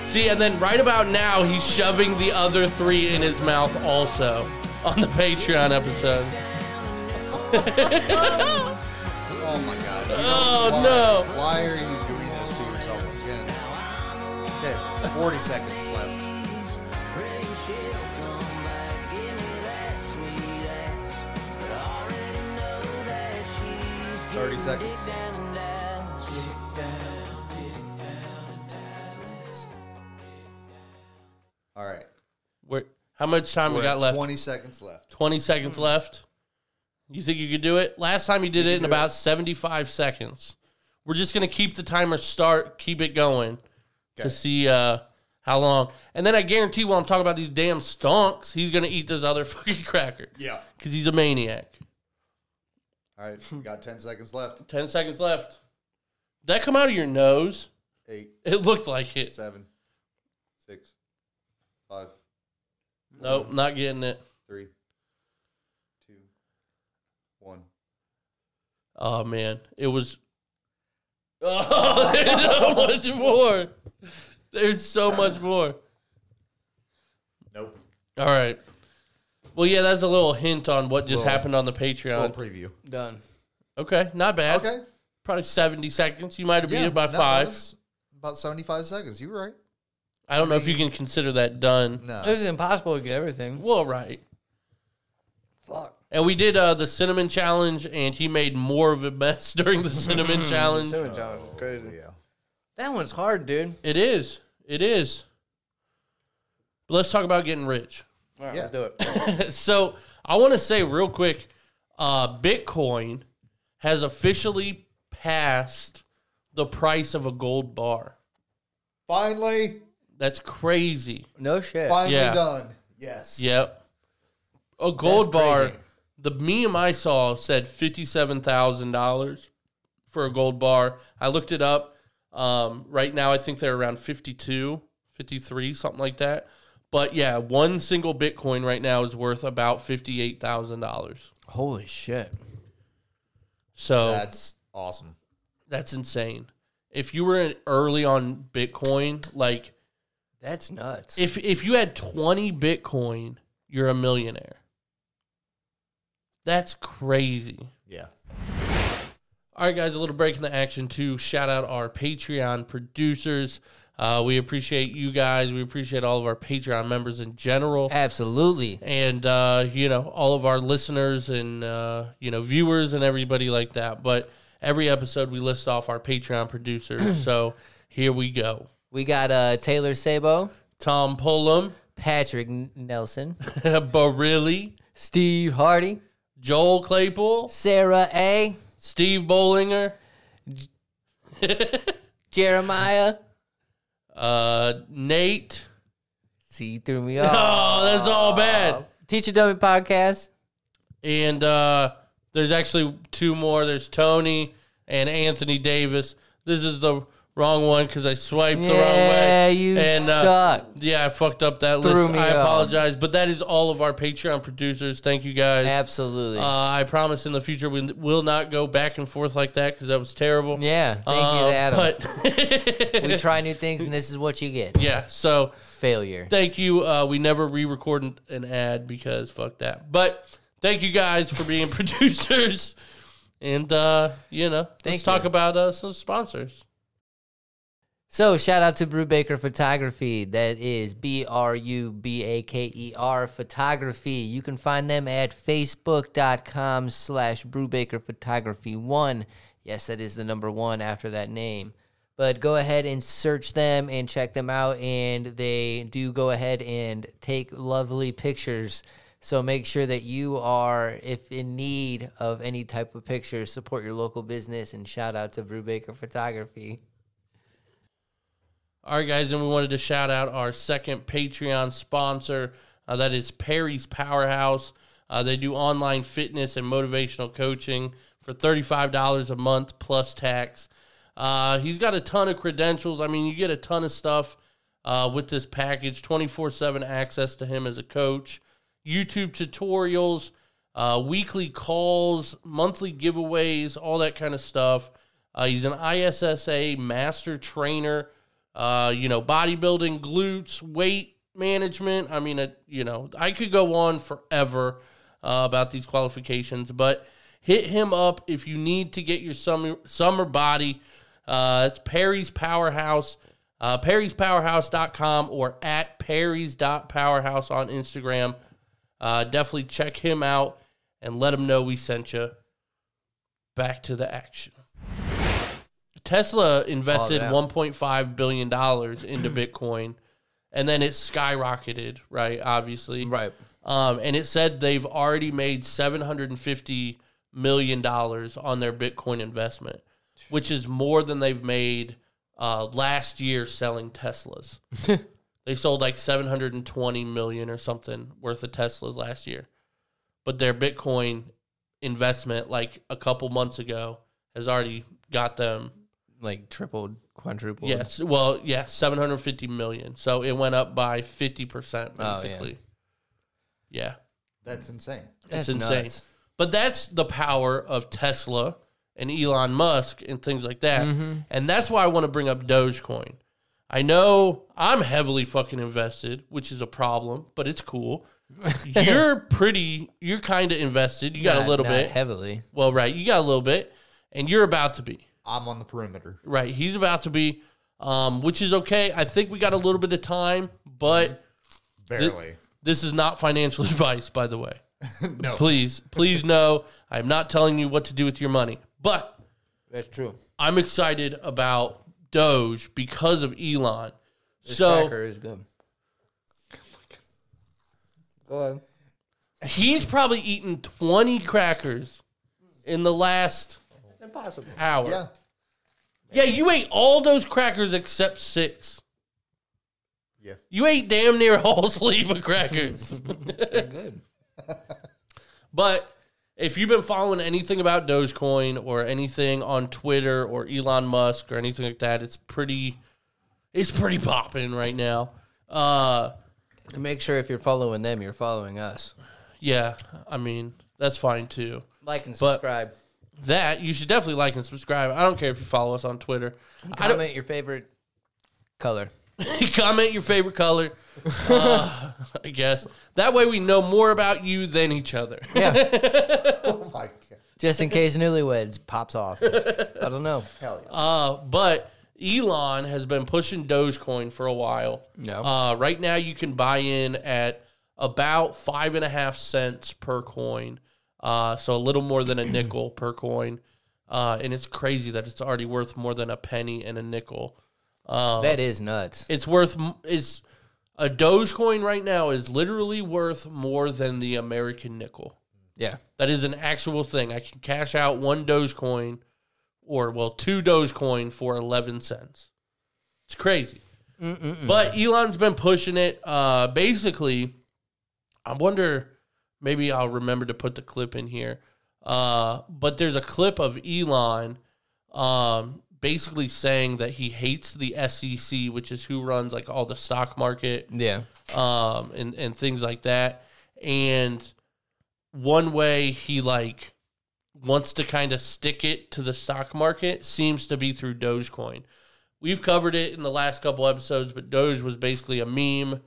See, and then right about now, he's shoving the other 3 in his mouth also on the Patreon episode. Oh my God. Oh, why, no. Why are you doing this to yourself again? Okay, 40 seconds left. $30 seconds. All right. How much time we We're got at left? 20 seconds left. 20 seconds left. You think you could do it? Last time you did it in do about it. 75 seconds. We're just going to keep the timer keep it going to Okay. see how long. And then I guarantee while I'm talking about these damn stonks, he's going to eat this other fucking cracker. Yeah. Because he's a maniac. All right. We got 10 seconds left. 10 seconds left. Did that come out of your nose? 8, It looked like it. 7, 6, 5, Nope, not getting it. 3, 2, 1. Oh, man. It was... Oh, there's so much more. There's so much more. Nope. All right. Well, yeah, that's a little hint on what just Little- happened on the Little Patreon. preview. Done. Okay, not bad. Okay. Probably 70 seconds. You might have beat it by that 5. was about 75 seconds. You were right. I don't know if you can consider that done. No. It was impossible to get everything. Well, right. Fuck. And we did the cinnamon challenge, and he made more of a mess during the cinnamon challenge. Cinnamon challenge is crazy. Yeah. That one's hard, dude. It is. It is. But let's talk about getting rich. All right, Yeah. let's do it. So I want to say real quick, Bitcoin has officially passed the price of a gold bar. Finally. That's crazy. No shit. Finally Yeah. done. Yes. Yep. A gold That's bar. crazy. The meme I saw said $57,000 for a gold bar. I looked it up. Right now, I think they're around 52, 53, something like that. But yeah, one single Bitcoin right now is worth about $58,000. Holy shit. So That's awesome. that's insane. If you were early on Bitcoin, like That's nuts. if you had 20 Bitcoin, you're a millionaire. That's crazy. Yeah. All right, guys, a little break in the action to shout out our Patreon producers. We appreciate you guys. We appreciate all of our Patreon members in general. Absolutely. And, all of our listeners and, viewers and everybody like that. But every episode we list off our Patreon producers. So here we go. We got Taylor Sabo, Tom Pullem, Patrick Nelson, Barili, Steve Hardy, Joel Claypool, Sarah A., Steve Bollinger, Jeremiah, Nate. See, you threw me off. Oh, that's all bad. Teacher Dummy Podcast. And there's actually two more. There's Tony and Anthony Davis. This is the wrong one because I swiped the wrong way. Yeah, you suck. Yeah, I fucked up that Threw list. me I off. apologize. But that is all of our Patreon producers. Thank you, guys. Absolutely. I promise in the future we will not go back and forth like that because that was terrible. Yeah, thank you to Adam. But We try new things, and this is what you get. yeah, so Failure. thank you. We never re-record an ad because fuck that. But thank you guys for being producers. And, let's talk about some sponsors. So, shout out to Brubaker Photography. That is Brubaker Photography. You can find them at facebook.com/BrubakerPhotography1. Yes, that is the number 1 after that name. But go ahead and search them and check them out. And they do go ahead and take lovely pictures. So make sure that you are, if in need of any type of pictures, support your local business. And shout out to Brubaker Photography. All right, guys, and we wanted to shout out our second Patreon sponsor. That is Perry's Powerhouse. They do online fitness and motivational coaching for $35 a month plus tax. He's got a ton of credentials. I mean, you get a ton of stuff with this package, 24/7 access to him as a coach, YouTube tutorials, weekly calls, monthly giveaways, all that kind of stuff. He's an ISSA master trainer. Bodybuilding, glutes, weight management. I mean, I could go on forever about these qualifications, but hit him up if you need to get your summer body. It's Perry's Powerhouse, perryspowerhouse.com or at perrys.powerhouse on Instagram. Definitely check him out and let him know we sent you. Back to the action. Tesla invested $1.5 billion into Bitcoin, and then it skyrocketed, right, obviously. Right. And it said they've already made $750 million on their Bitcoin investment, which is more than they've made last year selling Teslas. They sold like $720 million or something worth of Teslas last year. But their Bitcoin investment, like a couple months ago, has already got them Like tripled, quadrupled. Yes. Well, yeah, $750 million. So it went up by 50%, Oh, basically. Yeah. That's insane. It's insane. Nuts. But that's the power of Tesla and Elon Musk and things like that. Mm-hmm. And that's why I want to bring up Dogecoin. I know I'm heavily fucking invested, which is a problem, but it's cool. You're kind of invested. You got a little Not bit. heavily. Well, right. You got a little bit. And you're about to be. I'm on the perimeter. Right. He's about to be, which is okay. I think we got a little bit of time, but Barely. this is not financial advice, by the way. No. Please know I'm not telling you what to do with your money. But That's true. I'm excited about Doge because of Elon. This So cracker is good. Go ahead. he's probably eaten 20 crackers in the last Impossible. hour. Yeah. Yeah, you ate all those crackers except 6. Yeah. You ate damn near a whole sleeve of crackers. They're good. But if you've been following anything about Dogecoin or anything on Twitter or Elon Musk or anything like that, it's pretty popping right now. Make sure if you're following them, you're following us. Yeah, I mean, that's fine too. Like and But- subscribe. That, you should definitely like and subscribe. I don't care if you follow us on Twitter. Comment your favorite color. Comment your favorite color. I guess. That way we know more about you than each other. Yeah. Oh my god. Just in case newlyweds pops off. I don't know. Hell yeah. But Elon has been pushing Dogecoin for a while. No. Right now you can buy in at about 5.5 cents per coin. So a little more than a nickel per coin. And it's crazy that it's already worth more than a penny and a nickel. That is nuts. It's worth a Dogecoin right now is literally worth more than the American nickel. Yeah. That is an actual thing. I can cash out one Dogecoin two Dogecoin for 11 cents. It's crazy. But Elon's been pushing it. Basically, I wonder, maybe I'll remember to put the clip in here. But there's a clip of Elon basically saying that he hates the SEC, which is who runs like all the stock market, and things like that. And one way he like wants to kind of stick it to the stock market seems to be through Dogecoin. We've covered it in the last couple episodes, but Doge was basically a meme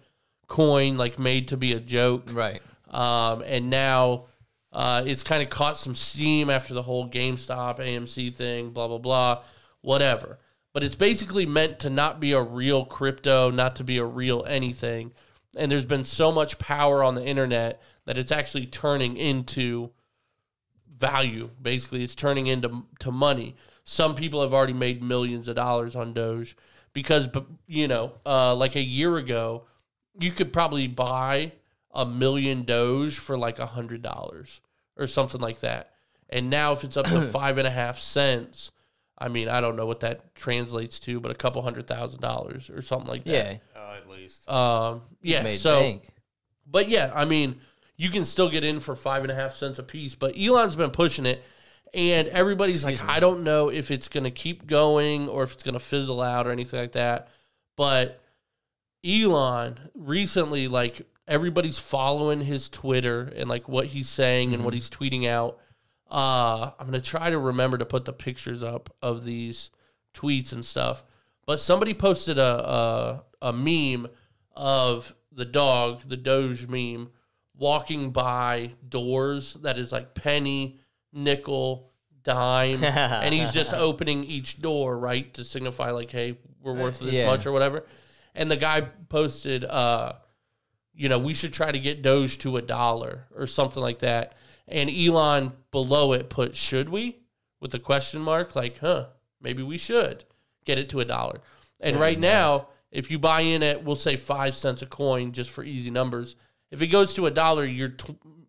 coin, like made to be a joke, Right. and now it's kind of caught some steam after the whole GameStop, AMC thing, blah, blah, blah, whatever. But it's basically meant to not be a real crypto, not to be a real anything. And there's been so much power on the internet that it's actually turning into value. Basically, it's turning into money. Some people have already made millions of dollars on Doge because, like a year ago, you could probably buy 1 million Doge for like $100 or something like that. And now if it's up to 5.5 cents, I mean, I don't know what that translates to, but a couple $100,000 or something like that. Yeah. At least. Yeah. Made So, bank. but yeah, I mean, you can still get in for 5.5 cents a piece, but Elon's been pushing it. And everybody's like, I don't know if it's going to keep going or if it's going to fizzle out or anything like that. But Elon recently, like, everybody's following his Twitter and, like, what he's saying and what he's tweeting out. I'm going to try to remember to put the pictures up of these tweets and stuff. But somebody posted a meme of the dog, the Doge meme, walking by doors that is, like, penny, nickel, dime, and he's just opening each door, right, to signify like, hey, we're worth this much or whatever. And the guy posted, we should try to get Doge to $1 or something like that. And Elon below it put, should we? With a question mark, like, maybe we should get it to $1. And right now, if you buy in at, we'll say 5 cents a coin, just for easy numbers, if it goes to $1, you're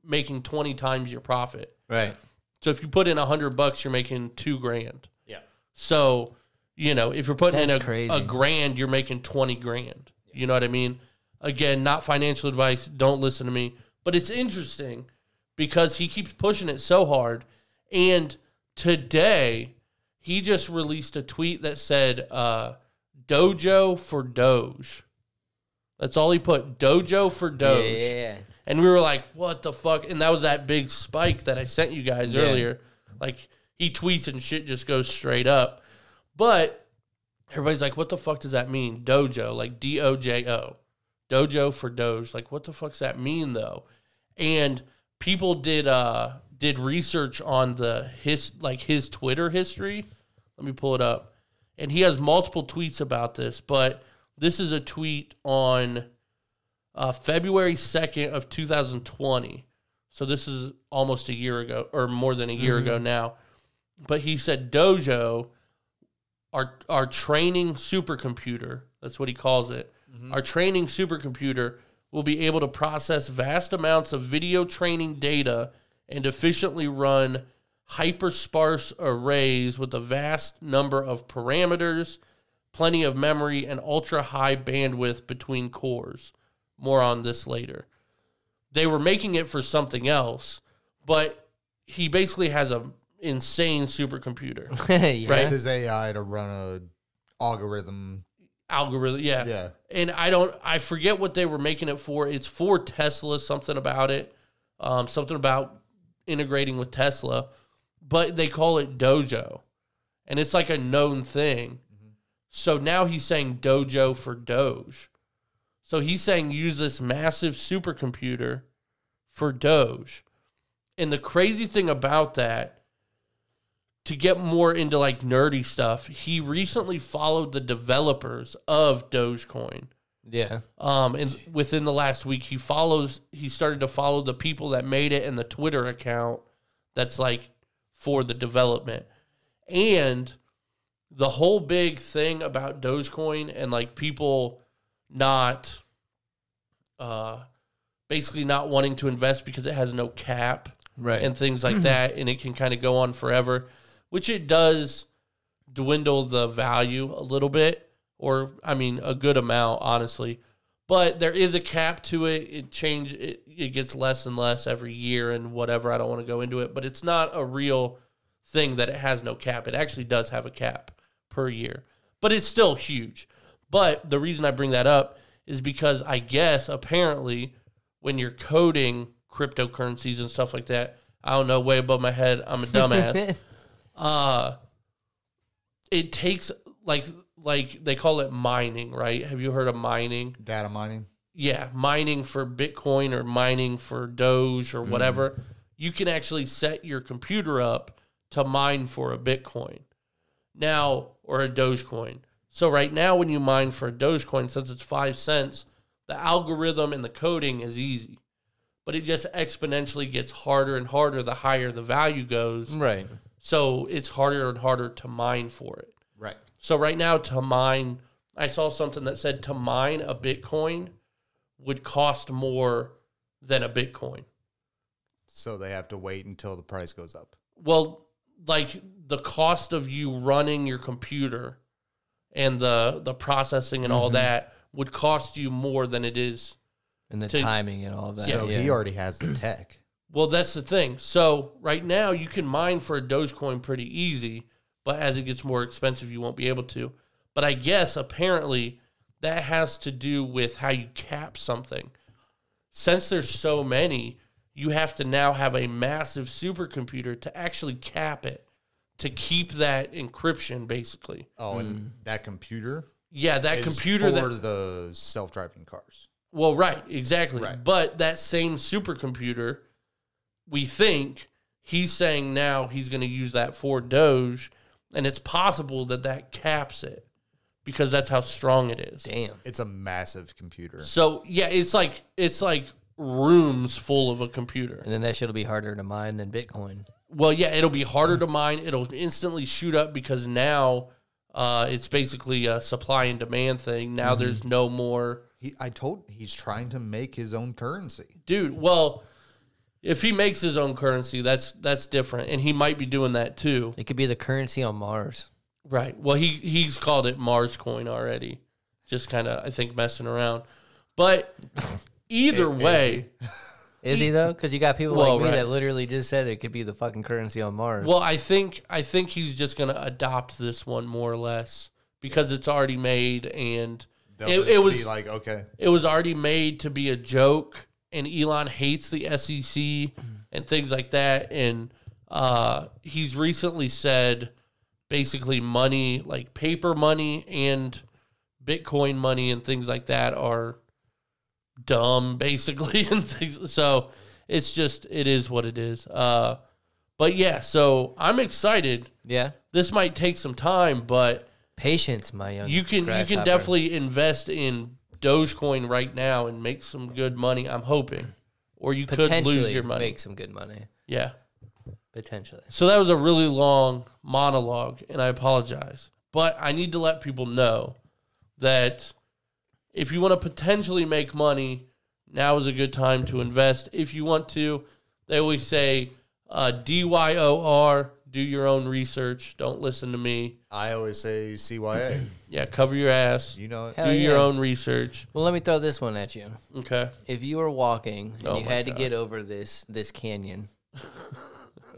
making 20 times your profit. Right. So if you put in $100, you're making $2,000. Yeah. So, if you're putting That's in crazy. a grand, you're making $20,000. You know what I mean? Again, not financial advice. Don't listen to me. But it's interesting because he keeps pushing it so hard. And today, he just released a tweet that said, Dojo for Doge. That's all he put. Dojo for Doge. Yeah. And we were like, what the fuck? And that was that big spike that I sent you guys earlier. Like, he tweets and shit just goes straight up. But everybody's like, what the fuck does that mean? Dojo, like D-O-J-O. Dojo for Doge. Like, what the fuck's that mean, though? And people did research on his Twitter history. Let me pull it up. And he has multiple tweets about this, but this is a tweet on February 2nd of 2020. So this is almost a year ago, or more than a year ago now. But he said Dojo, our training supercomputer, that's what he calls it, our training supercomputer will be able to process vast amounts of video training data and efficiently run hypersparse arrays with a vast number of parameters, plenty of memory, and ultra-high bandwidth between cores. More on this later. They were making it for something else, but he basically has an insane supercomputer. Yeah. Right? It's his AI to run a algorithm. Yeah. Yeah. And I forget what they were making it for. It's for Tesla, something about it. Something about integrating with Tesla. But they call it Dojo. And it's like a known thing. So now he's saying Dojo for Doge. So he's saying use this massive supercomputer for Doge. And the crazy thing about that, to get more into like nerdy stuff, he recently followed the developers of Dogecoin. Yeah. And within the last week, he started to follow the people that made it and the Twitter account that's like for the development. And the whole big thing about Dogecoin and like people not, basically not wanting to invest because it has no cap, right, and things like that, and it can kind of go on forever, which it does dwindle the value a little bit, or I mean a good amount, honestly. But there is a cap to it. It gets less and less every year and whatever. I don't want to go into it, but it's not a real thing that it has no cap. It actually does have a cap per year, but it's still huge. But the reason I bring that up is because I guess apparently when you're coding cryptocurrencies and stuff like that, I don't know, way above my head, I'm a dumbass. It takes like they call it mining, right? Have you heard of mining? Data mining? Yeah, mining for Bitcoin or mining for Doge or whatever. You can actually set your computer up to mine for a Bitcoin now, or a Dogecoin. So right now when you mine for a Dogecoin, since it's 5 cents, the algorithm and the coding is easy. But it just exponentially gets harder and harder the higher the value goes. Right. So it's harder and harder to mine for it. Right. So right now to mine, I saw something that said to mine a Bitcoin would cost more than a Bitcoin. So they have to wait until the price goes up. Well, like the cost of you running your computer and the processing and all that would cost you more than it is. And the timing and all that. So he already has the tech. Well, that's the thing. So right now you can mine for a Dogecoin pretty easy, but as it gets more expensive, you won't be able to. But I guess apparently that has to do with how you cap something. Since there's so many, you have to now have a massive supercomputer to actually cap it, to keep that encryption, basically. Oh, and that computer? Yeah, that is computer for that the self-driving cars. Well, right, exactly. Right. But that same supercomputer, we think he's saying now he's going to use that for Doge, and it's possible that that caps it because that's how strong it is. Damn. It's a massive computer. So yeah, it's like rooms full of a computer. And then that shit'll be harder to mine than Bitcoin. Well, yeah, it'll be harder to mine. It'll instantly shoot up because now it's basically a supply and demand thing. Now there's no more. He's trying to make his own currency. Dude, well, if he makes his own currency, that's different, and he might be doing that too. It could be the currency on Mars. Right. Well, he's called it Mars Coin already, just kind of I think messing around. But either way, is he though? Because you got people Well, like me right. that literally just said it could be the fucking currency on Mars. well, I think he's just gonna adopt this one more or less because it's already made and it was be like, okay. It was already made to be a joke, and Elon hates the SEC and things like that. And he's recently said basically money, like paper money and Bitcoin money and things like that are dumb, basically, and things. So it's just, it is what it is. But yeah, so I'm excited. yeah. This might take some time, but Patience, my young you can grasshopper. definitely invest in Dogecoin right now and make some good money. I'm hoping, or you could potentially lose your money. make some good money. Yeah. Potentially. So that was a really long monologue, and I apologize, but I need to let people know that if you want to potentially make money, now is a good time to invest. If you want to, they always say DYOR. Do your own research. Don't listen to me. I always say CYA. Yeah, cover your ass. You know it. Hell Do your yeah. own research. Well, let me throw this one at you. Okay. If you were walking and Oh you my had to God. get over this canyon,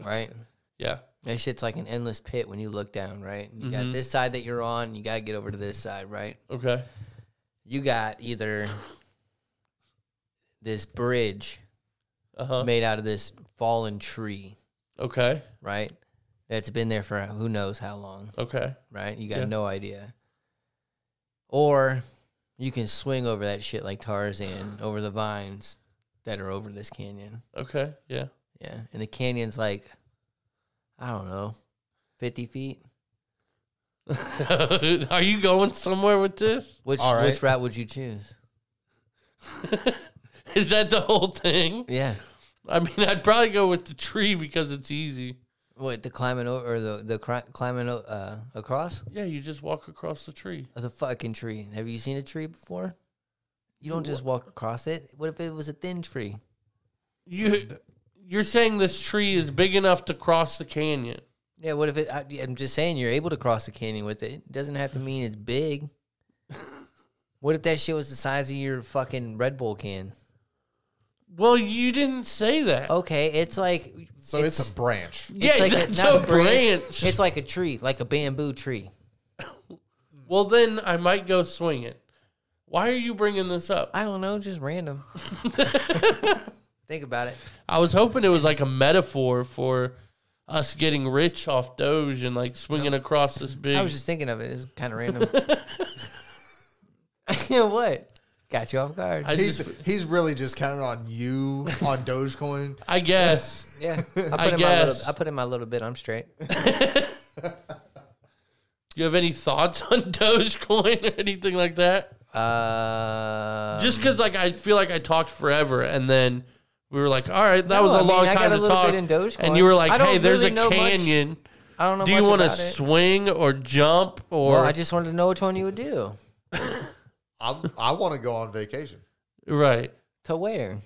right? Yeah. That shit's like an endless pit when you look down, right? You got this side that you're on, you got to get over to this side, right? Okay. You got either this bridge Uh-huh. made out of this fallen tree, Okay. right? That's been there for who knows how long, Okay. right? You got Yeah. no idea. Or you can swing over that shit like Tarzan over the vines that are over this canyon. Okay, yeah. Yeah, and the canyon's like, I don't know, 50 feet. Are you going somewhere with this? Which route would you choose? Is that the whole thing? Yeah. I mean, I'd probably go with the tree because it's easy. What, the climbing over, or the climbing across? Yeah, you just walk across the tree. The fucking tree. Have you seen a tree before? You don't just walk across it. What if it was a thin tree? You're saying this tree is big enough to cross the canyon. Yeah, what if I'm just saying you're able to cross the canyon with it. It doesn't have to mean it's big. What if that shit was the size of your fucking Red Bull can? Well, you didn't say that. Okay, it's like... So it's a branch. Yeah, it's like it's not a branch. It's like a tree, like a bamboo tree. Well, then I might go swing it. Why are you bringing this up? I don't know, just random. Think about it. I was hoping it was like a metaphor for us getting rich off Doge and like swinging across this big... I was just thinking of it. It's kind of random. What? Got you off guard. He's really just counting on you on Dogecoin. I guess. Yeah. I put in my little bit. I'm straight. You have any thoughts on Dogecoin or anything like that? Just because like I feel like I talked forever and then we were like, all right, that was a long time to talk. And you were like, hey, there's a canyon. Much. I don't know. Do you want to swing or jump or? Well, I just wanted to know which one you would do. I want to go on vacation. Right. To where?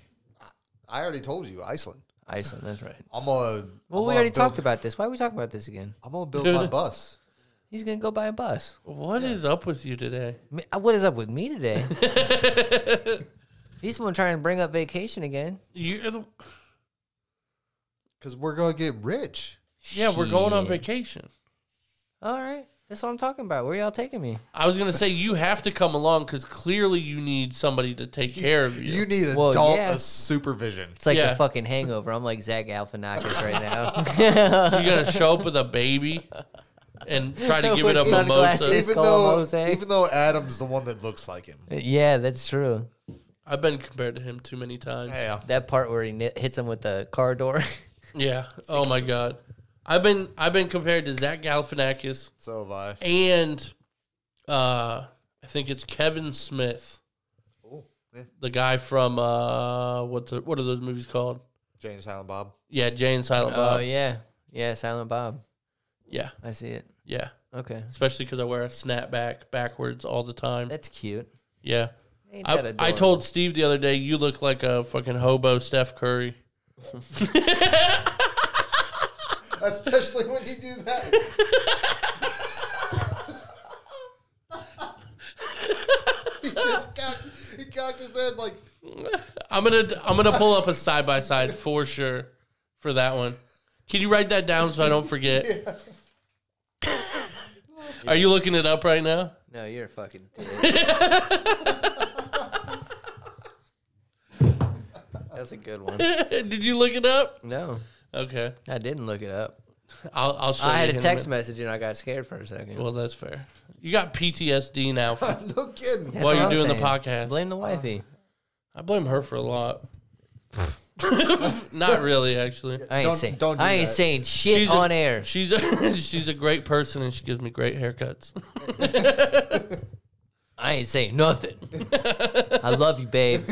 I already told you, Iceland. Iceland, that's right. Well, we already talked about this. Why are we talking about this again? I'm going to build my bus. He's going to go buy a bus. What is up with you today? What is up with me today? He's the one trying to bring up vacation again. Because we're going to get rich. Yeah, we're going on vacation. All right. That's what I'm talking about. Where y'all taking me? I was going to say, you have to come along because clearly you need somebody to take care of you. You need adult supervision. It's like the fucking Hangover. I'm like Zach Galifianakis right now. You're going to show up with a baby and try to give it a mimosa. Even though Adam's the one that looks like him. Yeah, that's true. I've been compared to him too many times. Yeah. That part where he hits him with the car door. Yeah. Oh, my God. I've been compared to Zach Galifianakis. So have I. And I think it's Kevin Smith. Oh, yeah. The guy from what are those movies called? Jay and Silent Bob. Yeah, Jay and Silent Bob. Oh yeah. Yeah, Silent Bob. Yeah. I see it. Yeah. Okay. Especially because I wear a snapback backwards all the time. That's cute. Yeah. I told Steve the other day, you look like a fucking hobo Steph Curry. Especially when you do that. he cocked his head like. I'm gonna pull up a side by side for sure for that one. Can you write that down so I don't forget? Yeah. Are you looking it up right now? No, you're a fucking That's a good one. Did you look it up? No. Okay. I didn't look it up. I'll show you. I had a text message and I got scared for a second. Well, that's fair. You got PTSD now. No kidding. While you're doing the podcast. Blame the wifey. I blame her for a lot. Not really, actually. I ain't saying shit on air. She's a great person and she gives me great haircuts. I ain't saying nothing. I love you, babe.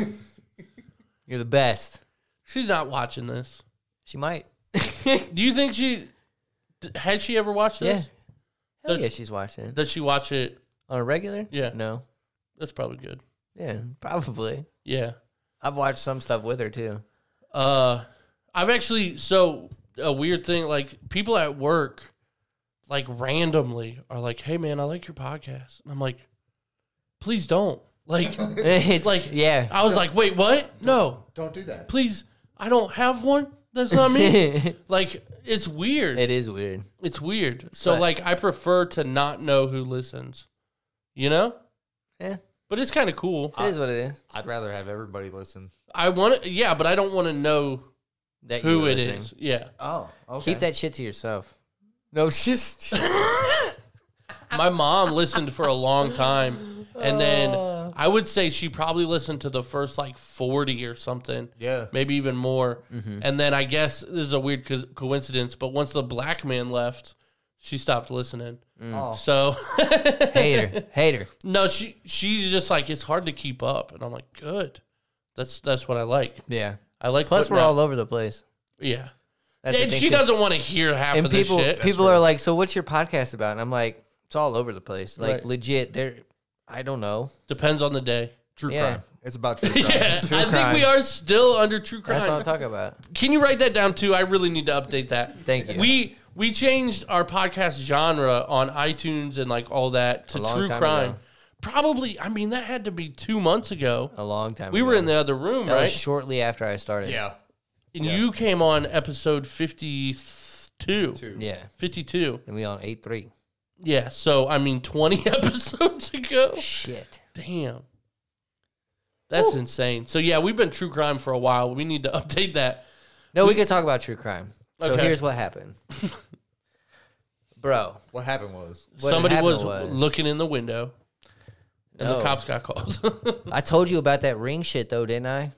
You're the best. She's not watching this. She might. Do you think has she ever watched this? Yeah. Hell yeah, she's watching it. Does she watch it on a regular? Yeah. No. That's probably good. Yeah, probably. Yeah. I've watched some stuff with her too. I've actually, a weird thing, like people at work, like randomly are like, hey man, I like your podcast. And I'm like, please don't. Like, it's like, yeah. I was like, wait, what? No. Don't do that. Please, I don't have one. That's not me. Like, it's weird. It is weird. It's weird. So, like, I prefer to not know who listens. You know? Yeah. But it's kind of cool. It is what it is. I'd rather have everybody listen. I want to, yeah, but I don't want to know that who it is. Yeah. Oh, okay. Keep that shit to yourself. No, just my mom listened for a long time, and And then I would say she probably listened to the first like 40 or something. Yeah. Maybe even more. And then I guess this is a weird coincidence, but once the black man left, she stopped listening. Oh. So Hater. no, she's just like, it's hard to keep up. And I'm like, good. That's what I like. Yeah. I like Plus, we're putting out- all over the place. Yeah. That's the And thing, she too. doesn't want to hear half And of this shit. people are like, so what's your podcast about? And I'm like, it's all over the place. Like, Right. legit, I don't know. Depends on the day. True Yeah. crime. It's about true crime. Yeah, True I think crime. we are still under true crime. That's what I'm talking about. Can you write that down too? I really need to update that. Thank you. We changed our podcast genre on iTunes and like all that to A long true time crime. ago. Probably, I mean, that had to be 2 months ago. A long time We ago. were in the other room, That right? was shortly after I started. Yeah. And you came on episode 52. Yeah. 52. And we on 8-3. Yeah, so I mean 20 episodes ago. Shit. Damn. That's insane. So yeah, we've been true crime for a while. We need to update that. No, we could talk about true crime. So Okay. here's what happened. Bro. What happened was What Somebody happened was looking in the window and the No. cops got called. I told you about that ring shit, though, didn't I?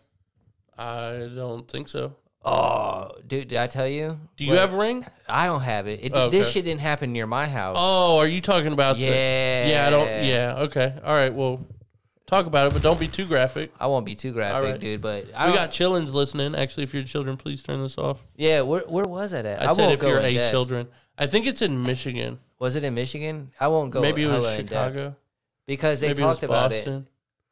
I don't think so. Oh, dude, did I tell you? Do you have a ring? I don't have it. Okay. This shit didn't happen near my house. Oh, are you talking about Yeah. Yeah, I don't okay. All right, well, talk about it, but don't be too graphic. I won't be too graphic, All right. dude, but We I don't, got chillins listening. Actually, if you're children, please turn this off. yeah, where was that at? I said won't if go you're in a depth. children. I think it's in Michigan. Was it in Michigan? I won't go Maybe it was hella in depth. Chicago. Because they Maybe talked it was about Boston.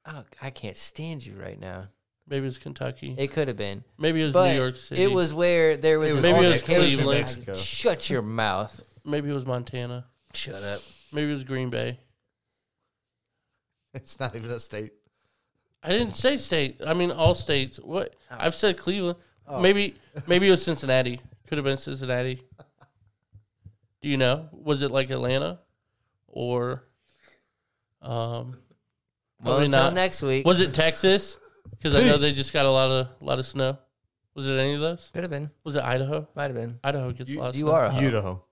it. Oh, I can't stand you right now. Maybe it was Kentucky. It could have been. Maybe it was But New York City. it was where there was It an was Maybe it was altercation. Cleveland. Mexico. Shut your mouth. Maybe it was Montana. Shut up. Maybe it was Green Bay. it's not even a state. I didn't say state. I mean all states. What? Oh. I've said Cleveland. Maybe it was Cincinnati. Could have been Cincinnati. Do you know? Was it like Atlanta or Well, probably until not. next week. Was it Texas? Because I know they just got a lot of snow. Was it any of those? Could have been. Was it Idaho? Might have been. Idaho gets a lot of You snow. are a hoe. Idaho.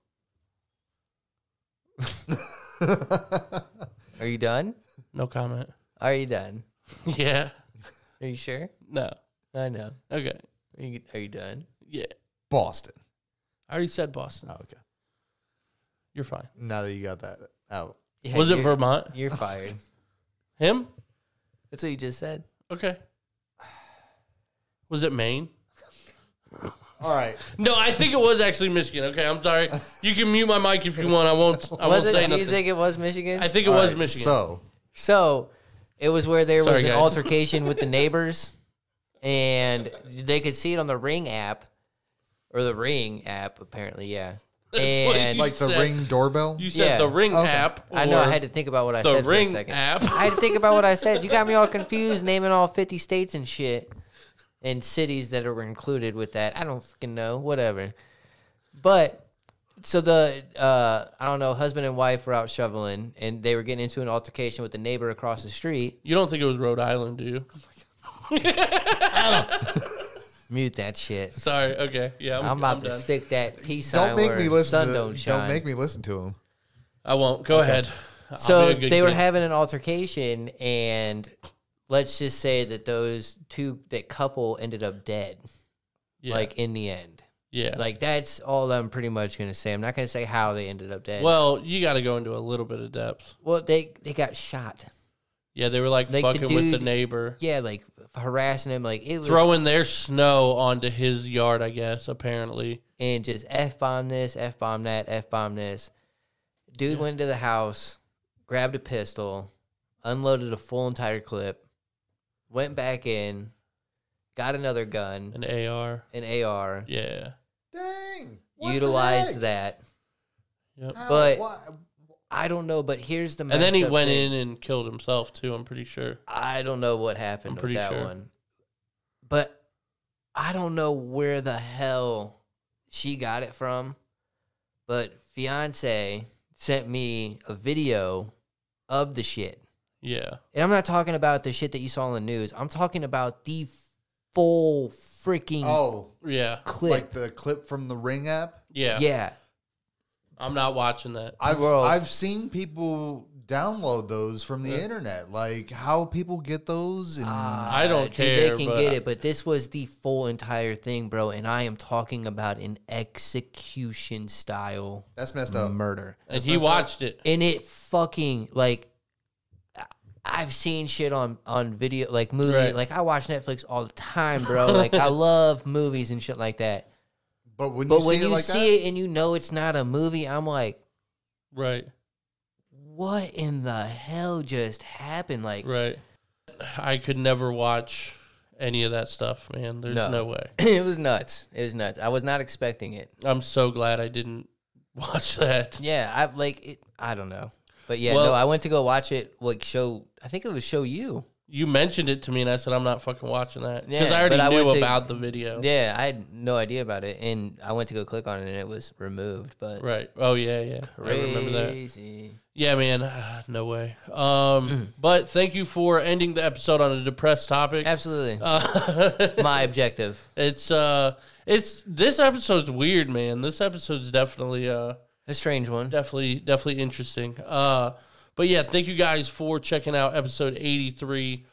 Are you done? No comment. Are you done? Yeah. Are you sure? No. I know. Okay. Are you done? Yeah. Boston. I already said Boston. Oh, okay. You're fine. Now that you got that out. Yeah, Was it you're- Vermont? You're fired. Him? That's what you just said. Okay. Was it Maine? All right. No, I think it was actually Michigan. Okay, I'm sorry. You can mute my mic if you want. I won't Was it? say Do nothing. you think it was Michigan? I think it All was right, Michigan. So, it was where there was Sorry, an guys. altercation with the neighbors, and they could see it on the Ring app, or the Ring app, apparently, yeah. what And you Like the said- Ring doorbell? You said Yeah. the Ring Okay. app. I know I or had to think about what I the said for a Ring second. app. I had to think about what I said. You got me all confused, naming all 50 states and shit, and cities that were included with that. I don't fucking know. Whatever. But so the I don't know, husband and wife were out shoveling, and they were getting into an altercation with the neighbor across the street. You don't think it was Rhode Island, do you? Mute that shit. Sorry. Okay. Yeah, I'm about to done. stick that peace sign Don't make where me listen sun to don't shine. Don't make me listen to him. I won't. Go ahead. I'll So be a good they were kid. having an altercation, and let's just say that that couple ended up dead, Yeah. like in the end. Yeah. Like that's all I'm pretty much gonna say. I'm not gonna say how they ended up dead. Well, you got to go into a little bit of depth. Well, they got shot. Yeah, they were like Like, the fucking with the dude- neighbor, Yeah, like harassing him. Like it was throwing their snow onto his yard. I guess apparently. and just F-bomb this, F-bomb that, F-bomb this. Dude went into the house, grabbed a pistol, unloaded a full entire clip, went back in, got another gun, An AR. an AR, Yeah. Dang. What the utilized heck? that. Yep. How- But- why- I don't know, but here's the And then he messed up went thing. in and killed himself too. I'm pretty sure. I don't know what happened I'm with pretty that sure. one. But I don't know where the hell she got it from. But fiance sent me a video of the shit. Yeah. And I'm not talking about the shit that you saw on the news. I'm talking about the full freaking Oh, Yeah. clip. like the clip from the Ring app? Yeah. yeah. I'm not watching that. I've Bro. I've seen people download those from the internet. Like how people get those. And I don't care. Dude, they can get it, but this was the full entire thing, bro. And I am talking about an execution style. That's messed up. Murder. And he watched it. And it fucking, like, I've seen shit on video, like movie. Right. Like I watch Netflix all the time, bro. Like I love movies and shit like that. But when you see it and you know it's not a movie, I'm like, right. What in the hell just happened? Like, right. I could never watch any of that stuff, man. There's no way. It was nuts. It was nuts. I was not expecting it. I'm so glad I didn't watch that. Yeah, I don't know. But yeah, no, I went to go watch it, I think it was show you. You mentioned it to me, and I said, I'm not fucking watching that. Because Yeah, I already knew about the video. Yeah, I had no idea about it. And I went to go click on it, and it was removed. But Right. Oh, yeah. Crazy. I remember that. Yeah, man. No way. But thank you for ending the episode on a depressed topic. Absolutely. My objective. It's this episode's weird, man. This episode's definitely a strange one. Definitely interesting. But yeah, thank you guys for checking out episode 83.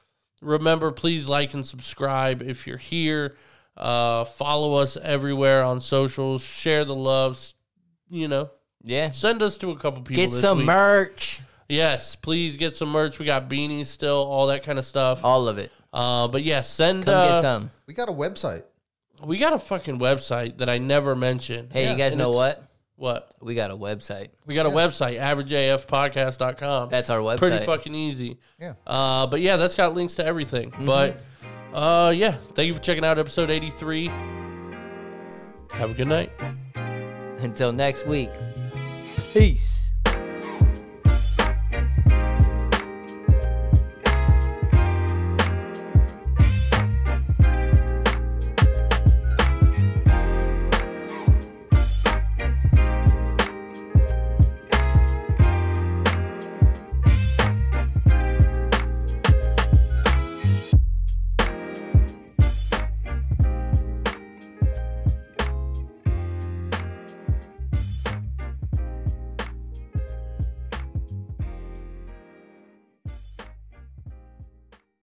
Remember, please like and subscribe if you're here. Follow us everywhere on socials. Share the loves. Yeah. Send us to a couple people. Get some merch. Yes, please get some merch. We got beanies still, all that kind of stuff. All of it. But yeah, come get some. We got a website. We got a fucking website that I never mentioned. Hey, you guys know what? What? We got a website. We got a website, averageafpodcast.com. That's our website. Pretty fucking easy. Yeah. But yeah, that's got links to everything. But yeah, thank you for checking out episode 83. Have a good night. Until next week. Peace.